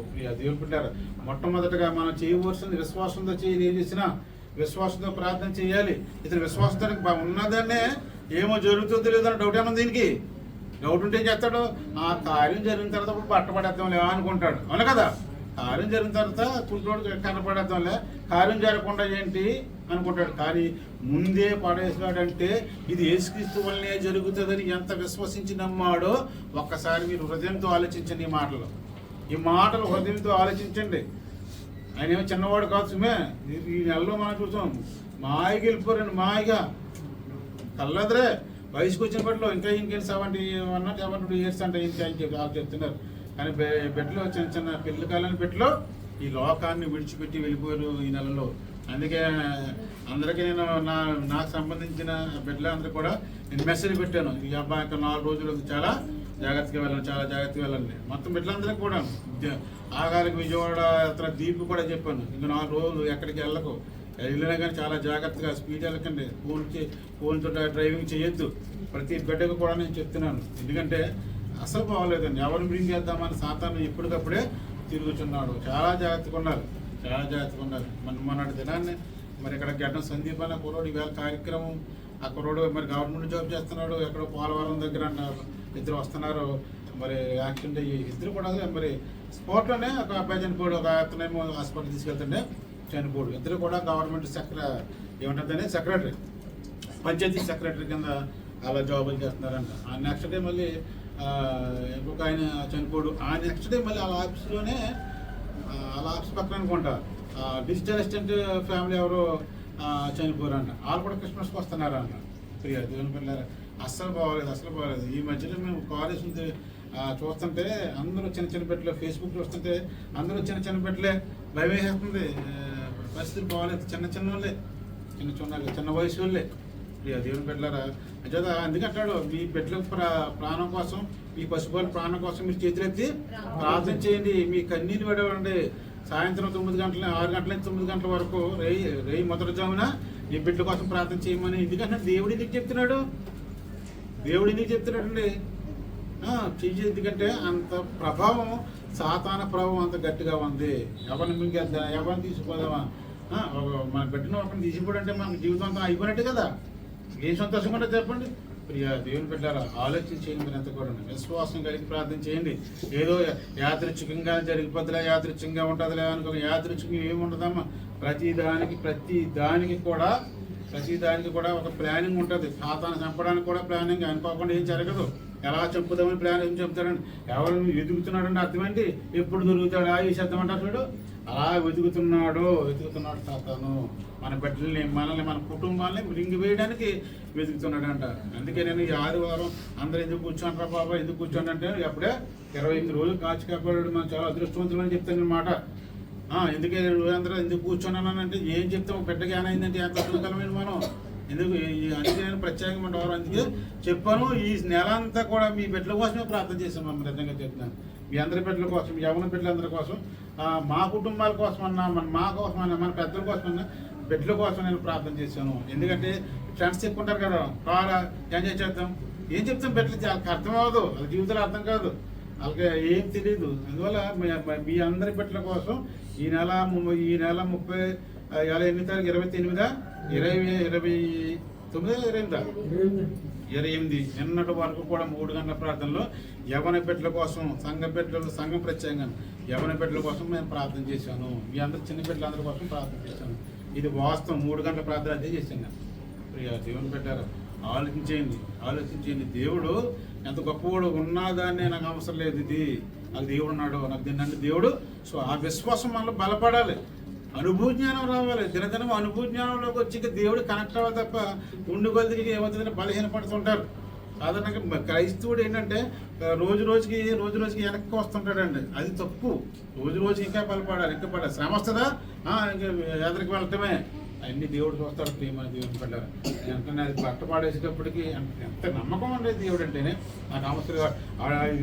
దేవుని బిడ్డలారా, మొట్టమొదటిగా మనం చేయవలసింది విశ్వాసంతో చేయాలి. ఏం చేసినా విశ్వాసంతో ప్రార్థన చేయాలి. ఇతను విశ్వాసానికి ఉన్నదనే ఏమో జరుగుతుందో లేదని డౌట్ ఏమన్నా? దీనికి డౌట్ ఉంటే ఏం చేస్తాడు? ఆ కార్యం జరిగిన తర్వాత బట్ట పడేద్దాంలే అనుకుంటాడు. అవును కదా? కార్యం జరిగిన తర్వాత కుంటోడు కనపడేద్దాంలే, కార్యం జరగకుండా ఏంటి అనుకుంటాడు. కానీ ముందే పడేసాడంటే ఇది యేసుక్రీస్తు వల్లనే జరుగుతుందని ఎంత విశ్వసించి నమ్మాడో ఒక్కసారి మీరు హృదయంతో ఆలోచించండి. ఈ మాటలు హృదయంతో ఆలోచించండి. ఆయన ఏమో చిన్నవాడు కాదు సుమే. ఈ నెలలో మనం చూసాం మాయకి వెళ్ళిపోరండి, మాయగా కల్లదరే వయసుకు వచ్చిన బట్టలో ఇంకా 71 years అంటే ఇంకా చెప్తున్నారు. కానీ బిడ్డలో చిన్న పిల్లల కాలని బిడ్డలో ఈ లోకాన్ని విడిచిపెట్టి వెళ్ళిపోయారు ఈ నెలలో. అందుకే అందరికీ నేను నాకు సంబంధించిన బిడ్డలందరూ కూడా నేను మెసేజ్ పెట్టాను, ఈ అబ్బాయి ఇంకా 4 రోజులు చాలా జాగ్రత్తగా వెళ్ళండి. మొత్తం బిడ్డలందరికీ కూడా ఆగాలికి విజయవాడ అతను దీపు కూడా చెప్పాను, ఇంకా 4 రోజులు ఎక్కడికి వెళ్ళినా కానీ చాలా జాగ్రత్తగా స్పీడ్ వెళ్ళకండి, ఫోన్తో డ్రైవింగ్ చేయొద్దు. ప్రతి బిడ్డకు కూడా నేను చెప్తున్నాను. ఎందుకంటే అసలు బాగోలేదండి. ఎవరిని బ్రింగ్ చేద్దామని సాతాను ఎప్పటికప్పుడే తిరుగుతున్నాడు. చాలా జాగ్రత్తగా ఉండాలి. మొన్నటి దినాన్ని మరి ఇక్కడ గడ్డం సందీప్ అన్న కుర్రోడు ఈవేళ కార్యక్రమం, ఆ కుర్రోడు మరి గవర్నమెంట్ జాబ్ చేస్తున్నాడు, ఎక్కడో పోలవరం దగ్గర అన్నారు, 2 వస్తున్నారు. మరి యాక్సిడెంట్ అయ్యి 2 కూడా మరి స్పాట్లోనే ఒక అబ్బాయి చనిపోయాడు, ఒక అతనేమో హాస్పిటల్ తీసుకెళ్తుంటే చనిపోయాడు. 2 కూడా గవర్నమెంట్ సెక్రటరీ పంచాయతీ సెక్రటరీ కింద అలా జాబులు చేస్తున్నారంట. ఆ నెక్స్ట్ డే మళ్ళీ ఇంకొక ఆయన చనిపోయాడు. ఆ నెక్స్ట్ డే మళ్ళీ వాళ్ళ ఆఫీస్లోనే వాళ్ళ ఆఫీస్ పక్కన అనుకుంటా డిజిటల్ అసిస్టెంట్ ఫ్యామిలీ ఎవరో చనిపోయారంట. వాళ్ళు కూడా క్రిస్మస్కి వస్తున్నారంట. ప్రియా దేవుని పిల్లలు అస్సలు బాగోలేదు. ఈ మధ్యలో మేము కాలేజ్ ఉంది చూస్తుంటే అందరూ చిన్న పెట్టలే, ఫేస్బుక్ చూస్తుంటే అందరూ చిన్న పెట్టలే, భయం వేసేస్తుంది. పరిస్థితులు బాగోలేదు. చిన్న వయసు వాళ్ళే. ప్రియా దేవుని బిడ్డలారా, అంచేత అందుకంటాడు, మీ బిడ్డల ప్రాణం కోసం, మీ పశువుల ప్రాణం కోసం మీరు చేతులెత్తి ప్రార్థన చేయండి. మీ కన్నీళ్ళు పడేవండి. సాయంత్రం 9 గంటల 6 గంటల నుంచి 9 గంటల వరకు రేయి మొదటి జామున నీ బిడ్డ కోసం ప్రార్థన చేయమని. ఎందుకంటే దేవుడు ఎందుకు చెప్తున్నాడు అండి ఎందుకంటే అంత ప్రభావం, సాతాన ప్రభావం అంత గట్టిగా ఉంది. ఎవరిని మింగేద్దాం, ఎవరిని తీసిపోదామా, మన బిడ్డను ఒకరిని తీసిపోడంటే మన జీవితం అంతా అయిపోయినట్టే కదా. ఏం సంతోషం కూడా చెప్పండి. ప్రియ దేవుని బిడ్డలారా, ఆలోచించేయండి. మీరు ఎంత కూడా విశ్వాసం కలిగి ప్రార్థన చేయండి. ఏదో యాదృచ్ఛికంగా జరిగిపోతుందిలే, యాదృచ్ఛికంగా ఉంటుందిలే అనుకో. యాదృచ్ఛికంగా ఏముంటుందమ్మా? ప్రతి దానికి కూడా ఒక ప్లానింగ్ ఉంటుంది. సాతాను చంపడానికి కూడా ప్లానింగ్. అనుకోకుండా ఏం జరగదు. ఎలా చంపుదామని ప్లాన్ ఏం చెప్తాడండి? ఎవరు ఎదుగుతున్నాడంటే అర్థమేంటి? ఎప్పుడు దొరుకుతాడా ఈ శబ్దం అంటారు చూడు. అలా వెతుకుతున్నాడు సాతాను. మన బిడ్డల్ని, మనల్ని, మన కుటుంబాలని రింగి వేయడానికి వెతుకుతున్నాడంట. అందుకే నేను ఈ ఆదివారం అందరూ ఎందుకు కూర్చోంటారా బాబా, ఎందుకు కూర్చోండి అంటే అప్పుడే 28 రోజులు కాచి కాపాడు. మనం చాలా అదృష్టవంతులని చెప్తాను అన్నమాట. ఎందుకే అందరూ ఎందుకు కూర్చోన్నానంటే ఏం చెప్తాం? బిడ్డకి ఏమైందంటే ఎంత అద్భుతమైన మనం ఎందుకు అందుకే నేను ప్రత్యేకమైన వారు అందుకే చెప్పాను. ఈ నెల అంతా కూడా మీ బిడ్డల కోసమే ప్రార్థన చేశాను. మనం నిజంగా చెప్తున్నాను. మీ అందరి బిడ్డల కోసం, మీ యవ్వన బిడ్డలందరి కోసం, మా కుటుంబాల కోసం అన్నా, మా కోసం అన్నా, మన పెద్దల కోసం అన్నా, బిడ్డల కోసం నేను ప్రార్థన చేశాను. ఎందుకంటే ఫ్రెండ్స్ చెప్పుకుంటారు కదా, కారా ఎంజాయ్ చేద్దాం. ఏం చెప్తాం? బిడ్డలు అర్థం అవ్వదు, వాళ్ళ జీవితాలు అర్థం కాదు, వాళ్ళకి ఏం తెలియదు. అందువల్ల మీ అందరి బిడ్డల కోసం ఈ నెల 30 ఎన్ని తారీఖు? 28, 28 నిన్నటి వరకు కూడా 3 గంటల ప్రార్థనలో యవన బిడ్డల కోసం, సంఘం ప్రత్యేకంగా యవన బిడ్డల కోసం నేను ప్రార్థన చేశాను. మీ అందరు చిన్న బిడ్డలందరి కోసం ప్రార్థన చేశాను. ఇది వాస్తవం. 3 గంటల ప్రార్థన అదే చేశాను. ప్రియ దేవుని బిడ్డలారా, ఆలోచించేయండి. దేవుడు ఎంత గొప్పవాడు. ఉన్నదాన్ని నాకు అవసరం లేదు, ఇది నాకు దేవుడు ఉన్నాడు, నాకు దీన్ని దేవుడు. సో ఆ విశ్వాసం మనలో బలపడాలి, అనుభూజ్ఞానం రావాలి. దినదినం అనుభూజ్ఞానంలోకి వచ్చి దేవుడు కనెక్ట్ అవ్వాలి తప్ప ఉండుకొలిదికి ఏమవుతుందని బలహీనపడుతుంటారు. సాధారణంగా క్రైస్తవుడు ఏంటంటే రోజు రోజుకి వెనక్కి వస్తుంటాడండి. అది తప్పు. రోజుకి ఇంకా బలపడాలి, ఇంకా పడాలి. శ్రమ వస్తుందా? ఇంకా ఎదరికి వెళ్ళటమే. అన్ని దేవుడు చూస్తాడు. ప్రేమ దేవుని పడ్డారు. వెంటనే అది బట్ట పాడేసేటప్పటికి ఎంత నమ్మకం ఉండేది దేవుడు అంటేనే. నాకు అవసరంగా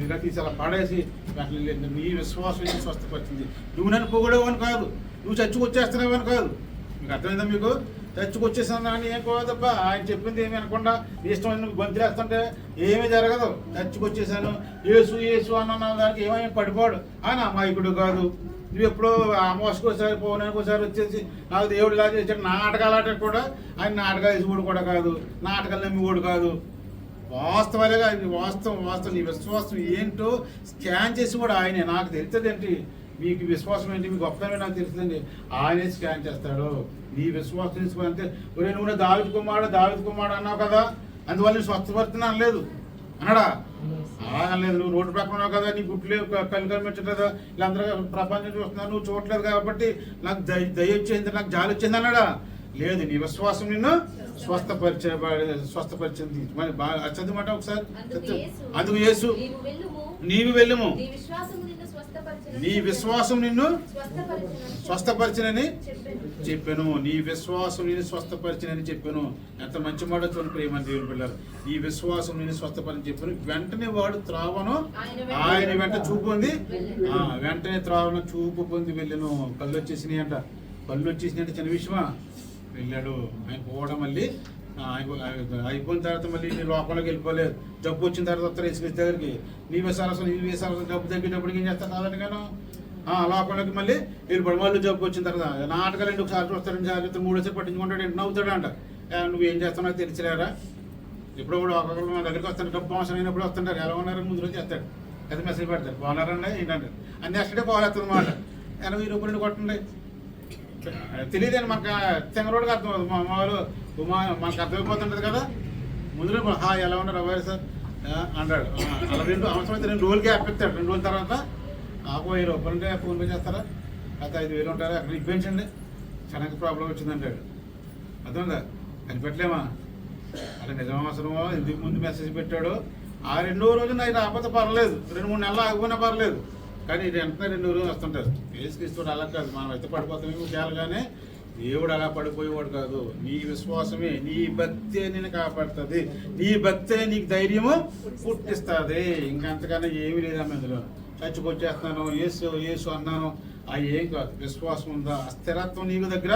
ఇలా తీసి అలా పాడేసి వెంటనే నీ విశ్వాసం స్వస్థపరిచింది. నువ్వు నన్ను పొగడేవని కాదు, నువ్వు చచ్చుకొచ్చేస్తున్నావని కాదు. మీకు అర్థమైందా? మీకు చచ్చుకొచ్చేసాను అని ఏం కాదబ్బా. ఆయన చెప్పింది ఏమి అనకుండా ఇష్టం నువ్వు గొంతులేస్తుంటే ఏమీ జరగదు. చచ్చుకొచ్చేసాను, యేసు అన్న దానికి ఏమైనా పడిపోడు. ఆయన అమాయకుడు కాదు. నువ్వు ఎప్పుడో అమావాస్యకు ఒకసారి, పౌర్ణానికి ఒకసారి వచ్చేసి నాకు దేవుడు ఇలా చేశాడు నాటకాలు ఆట కూడా. ఆయన నాటకాలు వేసేవాడు కూడా కాదు, నాటకాలు నమ్మివాడు కాదు. వాస్తవాలుగా అది వాస్తవం. నీ విశ్వాసం ఏంటో స్కాన్ చేసేవాడు ఆయనే. నాకు తెలుస్తుంది ఏంటి మీకు విశ్వాసం ఏంటి, మీకు గొప్పతనమే నాకు తెలుస్తుందండి. ఆయనే స్కాన్ చేస్తాడు. నీ విశ్వాసం తీసుకోవాలంటే ఒరే నువ్వు దావీదు కుమారుడు అన్నావు కదా, అందువల్ల నేను స్వస్థపడుతున్నాను అనలేదు, అన్నాడా? లేదు. నువ్వు రోడ్డు ప్రక్కన ఉన్నావు కదా, నీ గుట్లు కళ్ళు కనిపించట్లేదా, వీళ్ళందరూ ప్రపంచం చూస్తున్నారు, నువ్వు చూడట్లేదు కాబట్టి నాకు దయ వచ్చింది, నాకు జాలి వచ్చింది అన్నాడా? లేదు. నీ విశ్వాసం నిన్ను స్వస్థపరిచింది. మరి బాగా చదువుమాట ఒకసారి. అందుకు యేసు నీవు వెళ్ళుము, నీ విశ్వాసం నిన్ను స్వస్థపరిచినని చెప్పాను. నీ విశ్వాసం నేను స్వస్థపరిచినని చెప్పాను. ఎంత మంచి మాట చూడండి ప్రేమ దేవుని పిల్లలు. ఈ విశ్వాసం నేను స్వస్థపరిచి చెప్పాను. వెంటనే వాడు త్రావను ఆయన వెంట చూపు పొంది, వెంటనే త్రావను చూపు పొంది వెళ్ళాను. కళ్ళు వచ్చేసినాయి అంటే చిన్న విషయమా? వెళ్ళాడు. ఆయన పోవడం మళ్ళీ అయిపోయిన తర్వాత మళ్ళీ నీ లోపలికి వెళ్ళిపోలేదు. జబ్బు వచ్చిన తర్వాత వస్తారు యేసుక్రీస్తు దగ్గరికి. నీవే సరస్సు జబ్బు తగ్గినప్పటికి ఏం చేస్తారు కాదండి లోపలికి మళ్ళీ వెళ్ళిపోడు. మళ్ళీ జబ్బు వచ్చిన తర్వాత నాటకాలు ఏంటి ఒకసారి చూస్తారు, 2 సార్లు 3 సార్లు పట్టించుకుంటాడు. ఏంటి నవ్వుతాడు అంట. నువ్వేం చేస్తున్నావు తెలిసిరారా? ఇప్పుడు కూడా ఒకరు మన దగ్గరికి వస్తాడు, డబ్బు అవసరం అయినప్పుడు వస్తుంటారు. ఎలా ఉన్నారని ముందు రోజు చేస్తాడు, అది మెసేజ్ పెడతాడు, బాగున్నారండి ఏంటంటే అన్ని అక్కడే పోలేస్తుంది అన్నమాట. 80 రూపాయలు కొట్టండి. తెలియదండి మనకు తెంగరోడ్కి అర్థం అవుతుంది. మామూలు మనకు అర్థమైపోతుంటుంది కదా. ముందు ఎలా ఉన్నారు అవ్వాలి సార్ అంటాడు. అలా 2 అవసరమైతే 2 రోజులకే అప్పిస్తాడు. 2 రోజుల తర్వాత 1000 రూపాయలు ఉంటే ఫోన్పే చేస్తారా, లేకపోతే 5000 ఉంటారా, అక్కడ ఇప్పించండి, సడన్గా ప్రాబ్లం వచ్చిందంటాడు. అర్థమైందా? కనిపెట్టలేమా? అంటే నిజం అవసరమో ఇంటికి ముందు మెసేజ్ పెట్టాడు. ఆ 2వ రోజు నాకు రాకపోతే పర్లేదు, 2-3 నెలలు ఆగిపోయినా పర్లేదు, కానీ వెంటనే 2 రోజులు వస్తుంటారు. యేసుక్రీస్తుడు అలా కాదు. మనం అయితే పడిపోతామేమో కానీ దేవుడు అలా పడిపోయేవాడు కాదు. నీ విశ్వాసమే, నీ భక్తే నేను కాపాడుతుంది, నీ భక్తే నీకు ధైర్యము పుట్టిస్తుంది. ఇంకంతకన్నా ఏమీ లేదమ్మా. ఇందులో చచ్చుకొచ్చేస్తున్నాను, యేసు అన్నాను, అవి ఏం కాదు. విశ్వాసం ఉందా? స్థిరత్వం నీకు దగ్గర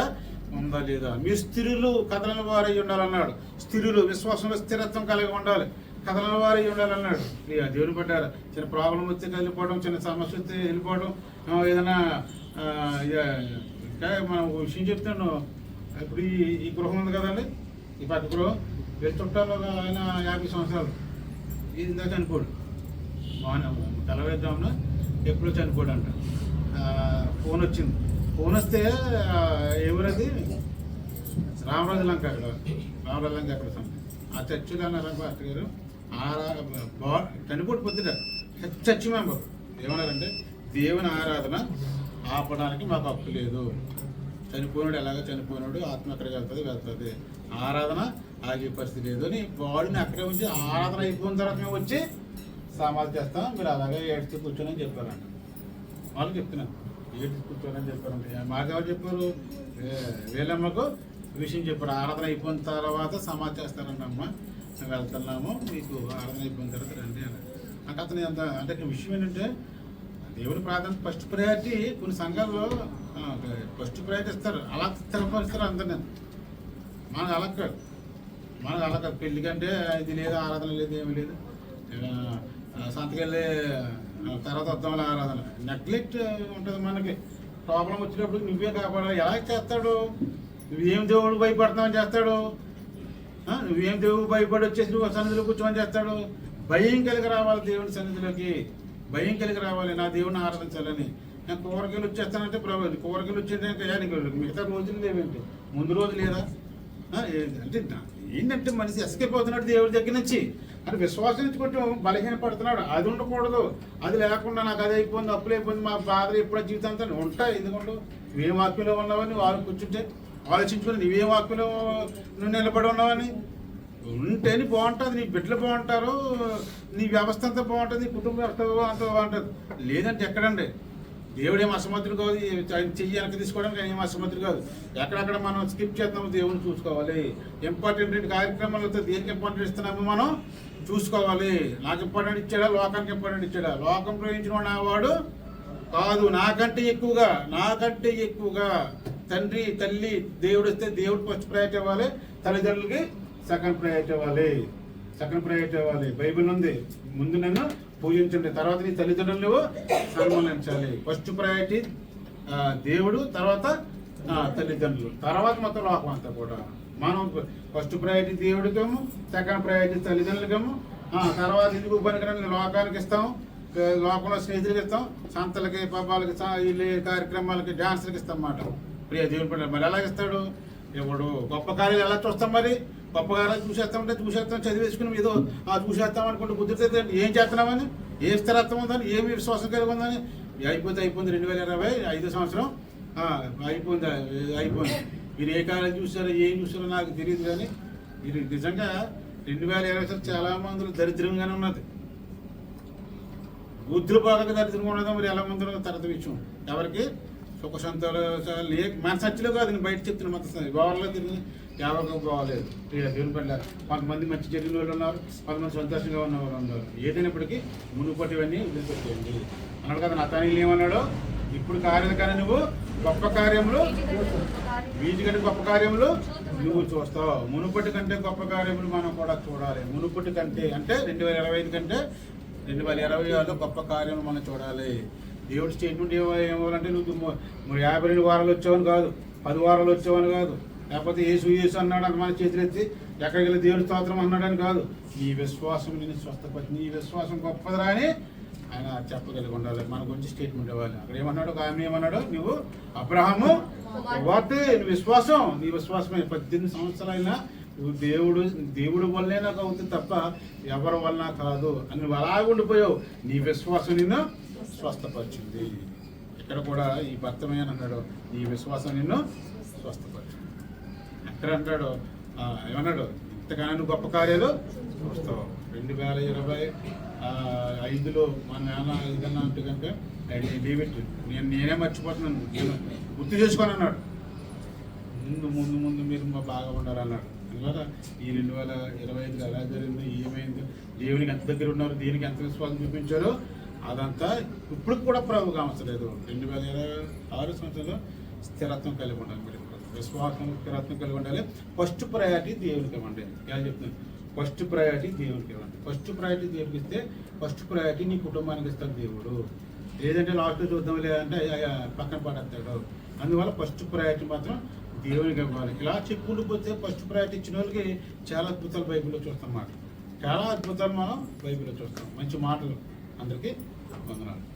ఉందా లేదా? మీరు స్థిరులు కథలను వారై ఉండాలన్నాడు. స్థిరులు విశ్వాసంలో స్థిరత్వం కలిగి ఉండాలి, కథలను వారై ఉండాలన్నాడు. దేవుని పడ్డారు. చిన్న ప్రాబ్లం వస్తే వెళ్ళిపోవడం, చిన్న సమస్య వస్తే వెళ్ళిపోవడం, ఏదైనా మనం విషయం చెప్తాను. ఇప్పుడు ఈ గృహం ఉంది కదండి, ఈ పక్క గృహం వీళ్ళ చుట్టాలు ఆయన 50 సంవత్సరాలు ఇందా చనిపోడు తెల్లవేద్దామున ఎప్పుడో చనిపోడు అంట. ఫోన్ వచ్చింది. ఫోన్ వస్తే ఎవరది రామరాజు లంక అక్కడ రామరాజు లంక అక్కడ ఆ చర్చిలో అన్నారు పాస్టర్ గారు చనిపోటు పొద్దుట చర్చి మెంబర్ ఏమన్నారంటే దేవుని ఆరాధన ఆపడానికి మాకు హక్కు లేదు. చనిపోయినాడు ఎలాగ చనిపోయినాడు ఆత్మ ఎక్కడికి వెళ్తుంది ఆరాధన ఆగే పరిస్థితి లేదు అని బాడీని అక్కడే ఉంచి ఆరాధన అయిపోయిన తర్వాత మేము వచ్చి సమాధి చేస్తాం, మీరు అలాగే ఏడ్చి కూర్చొని చెప్పారంట. వాళ్ళు చెప్తున్నాను ఏడ్చి కూర్చోనని చెప్పారంటే మాకెవరు చెప్పారు? వేలమ్మకు విషయం చెప్పారు. ఆరాధన అయిపోయిన తర్వాత సమాధి చేస్తారంట. అమ్మ మేము వెళ్తున్నాము, మీకు ఆరాధన అయిపోయిన తర్వాత రండి అని అంటే అతను ఎంత అంటే విషయం ఏంటంటే దేవుని ప్రార్థన ఫస్ట్ ప్రయారిటీ. కొన్ని సంఘాల్లో ఫస్ట్ ప్రయారిటీ ఇస్తారు, అలా స్థిరపరుస్తారు అందరినీ. మనకు అలా కాదు, మనకు అలా కాదు. పెళ్లి కంటే ఇది లేదు, ఆరాధన లేదు, ఏమి లేదు, సంతకెళ్ళి తర్వాత వద్దాం ఆరాధన. నెగ్లెక్ట్ ఉంటుంది మనకి. ప్రాబ్లం వచ్చినప్పుడు నువ్వే కాపాడాలి. ఎలా చేస్తాడు? నువ్వేం దేవుడు భయపడతామని చేస్తాడు, నువ్వేం దేవుడు భయపడి వచ్చేసి నువ్వు సన్నిధిలో కూర్చోమని చేస్తాడు. భయం కలిగి రావాలి దేవుని సన్నిధిలోకి, భయం కలిగి రావాలి. నా దేవుడిని ఆరాధించాలని. నేను కూరగాయలు వచ్చేస్తానంటే ప్రభు కూరగాయలు వచ్చేటంటే మిగతా రోజులు లేవేంటి, ముందు రోజు లేదా అంటే ఏంటంటే మనిషి ఎస్కేప్ అవుతున్నాడు దేవుడి దగ్గర నుంచి. అంటే విశ్వాసం నుంచి కొంచెం బలహీన పడుతున్నాడు. అది ఉండకూడదు. అది లేకుండా నాకు అది అయిపోయింది, అప్పులు అయిపోయింది, మా బాధలు ఎప్పుడో జీవితాంతా ఉంటాయి. ఎందుకంటే నువ్వేం వాక్యంలో ఉన్నావని వాళ్ళు కూర్చుంటే ఆలోచించుకొని నువ్వేం వాక్యంలో నువ్వు నిలబడి ఉన్నావని ఉంటేనే బాగుంటుంది. నీ బిడ్డలు బాగుంటారు, నీ వ్యవస్థ అంతా బాగుంటుంది, నీ కుటుంబ వ్యవస్థ అంతా బాగుంటుంది. లేదంటే ఎక్కడండి దేవుడేం అసమర్థుడు కాదు. చెయ్యి వెనక తీసుకోవడానికి ఏం అసమర్థుడు కాదు. ఎక్కడెక్కడ మనం స్కిప్ చేస్తున్నాము దేవుని చూసుకోవాలి. ఇంపార్టెంట్ కార్యక్రమాలతో దేనికి ఇంపార్టెంట్ ఇస్తున్నామో మనం చూసుకోవాలి. నాకు ఇంపార్టెంట్ ఇచ్చాడా, లోకానికి ఇంపార్టెంట్ ఇచ్చాడా? లోకం ప్రయోగించిన వాడు కాదు. నాకంటే ఎక్కువగా తండ్రి తల్లి దేవుడు వస్తే దేవుడు ఫస్ట్ ప్రయారిటీ ఇవ్వాలి, తల్లిదండ్రులకి సెకండ్ ప్రయారిటీ ఇవ్వాలి. బైబిల్ ఉంది, ముందు నన్ను పూజించండి, తర్వాత నీ తల్లిదండ్రులు సన్మానించాలి. ఫస్ట్ ప్రయారిటీ దేవుడు, తర్వాత తల్లిదండ్రులు, తర్వాత మొత్తం లోకం అంతా కూడా. మనం ఫస్ట్ ప్రయారిటీ దేవుడికేమో, సెకండ్ ప్రయారిటీ తల్లిదండ్రులకేమో, తర్వాత ఇందుకు పనికిరాని లోకానికి ఇస్తాం, లోకంలో స్నేహితులకి ఇస్తాం, సంతలకి పబ్బాలకి వీళ్ళ కార్యక్రమాలకి డాన్సులకి ఇస్తాం అన్నమాట. ప్రియ దేవుని పని మరి ఎలాగిస్తాడు? ఎవడు గొప్ప కార్యాలు ఎలా చూస్తాం? మరి గొప్ప కార్యాలు చూసేస్తాం చదివేసుకుని ఏదో చూసేస్తాం అనుకుంటే కుదిరితే ఏం చేస్తున్నామని, ఏ స్థిరత్వం ఉందని, ఏమి విశ్వాసం కలిగి ఉందని. అయిపోయింది 2020 5వ సంవత్సరం అయిపోయింది. మీరు ఏ కార్యాలు చూసారో ఏం చూసారో నాకు తెలియదు, కానీ ఇది నిజంగా 2020 చాలా మందిలో దరిద్రంగానే ఉన్నది. బుద్ధులు బాగా దరిద్రంగా ఉన్నదో మరి ఎలా మందిలో తర్వాత విషయం. ఎవరికి సుఖ సంతాలు మన సచ్చిలో కాదు, నేను బయట చెప్తున్నా. మొత్తం గోవాలో తిరిగి ఎవరికి బాగోలేదు. దేవుని పట్ల కొంతమంది మంచి జరిగిన వాళ్ళు ఉన్నారు, కొంతమంది సంతోషంగా ఉన్న వాళ్ళు ఉన్నారు. ఏదైనప్పటికీ మునుపటివన్నీ వదిలిపెట్టేయండి అన్నాడు కదా. నా తల్లి ఏమన్నాడు? ఇప్పుడు కార్యాలు కానీ నువ్వు గొప్ప కార్యములు, వీటి కంటే గొప్ప కార్యములు నువ్వు చూస్తావు. మునుపటి కంటే గొప్ప కార్యములు మనం కూడా చూడాలి. మునుపటి కంటే అంటే 2025 కంటే 2026లో గొప్ప కార్యములు మనం చూడాలి. దేవుడి స్టేట్మెంట్ ఏమవ్వాలంటే నువ్వు 52 వారాలు వచ్చావని కాదు, 10 వారాలు వచ్చావని కాదు, లేకపోతే యేసు అన్నాడు అని మన చేతులెత్తి ఎక్కడికి వెళ్ళి దేవుడి స్తోత్రం అన్నాడని కాదు. నీ విశ్వాసం నేను స్వస్థపరిచి, నీ విశ్వాసం గొప్పదిరా అని ఆయన చెప్పగలిగి ఉండాలి. మన గురించి స్టేట్మెంట్ ఇవ్వాలి. అక్కడ ఏమన్నాడు? ఆమె ఏమన్నాడు? నువ్వు అబ్రహాము కుమార్తె, నీ విశ్వాసమే 18 సంవత్సరాలైనా నువ్వు దేవుడు వల్లే నాకు అవుతుంది తప్ప ఎవరి వల్ల కాదు అని నువ్వు అలాగే ఉండిపోయావు. నీ విశ్వాసం నిన్ను స్వస్థపరిచింది. ఇక్కడ కూడా ఈ భర్తమే అని అన్నాడు, నీ విశ్వాసం నిన్ను స్వస్థపరిచింది. ఎక్కడ అంటాడు? ఏమన్నాడు? ఇంతగానో నువ్వు గొప్ప కార్యాలు చూస్తావు. 2025లో మా నాన్న ఏదన్నా అంటే కనుక డేవిడ్ నేనే మర్చిపోతున్నాను, నేను గుర్తు చేసుకొని అన్నాడు. ముందు మీరు బాగా ఉండాలన్నాడు. అందువల్ల ఈ 2025 ఎలా జరిగింది, ఏమైంది, దేవునికి ఎంత దగ్గర ఉన్నారు, దీనికి ఎంత విశ్వాసం చూపించారో అదంతా ఇప్పుడు కూడా ప్రభుగా అవసరం. 2026 సంవత్సరంలో స్థిరత్వం కలిగి ఉండాలి. మీరు విశ్వాసం స్థిరత్వం కలిగి ఉండాలి. ఫస్ట్ ప్రయారిటీ దేవునికి ఇవ్వండి. ఎలా చెప్తున్నాను? ఫస్ట్ ప్రయారిటీ దేవునికి ఇవ్వండి. ఫస్ట్ ప్రయారిటీ దేవుడికి ఇస్తే ఫస్ట్ ప్రయారిటీ నీ కుటుంబానికి ఇస్తాడు దేవుడు. లేదంటే లాస్ట్లో చూద్దాం లేదంటే పక్కన పడేస్తాడు. అందువల్ల ఫస్ట్ ప్రయారిటీ మాత్రం దేవునికి ఇవ్వాలి. ఇలా చెప్పుకుంటూ పోతే ఫస్ట్ ప్రయారిటీ ఇచ్చిన వాళ్ళకి చాలా అద్భుతాలు బైబిల్లో చూస్తాం మాట. చాలా అద్భుతాలు మనం బైబిల్లో చూస్తాం. మంచి మాటలు. అందరికీ వందనాలు.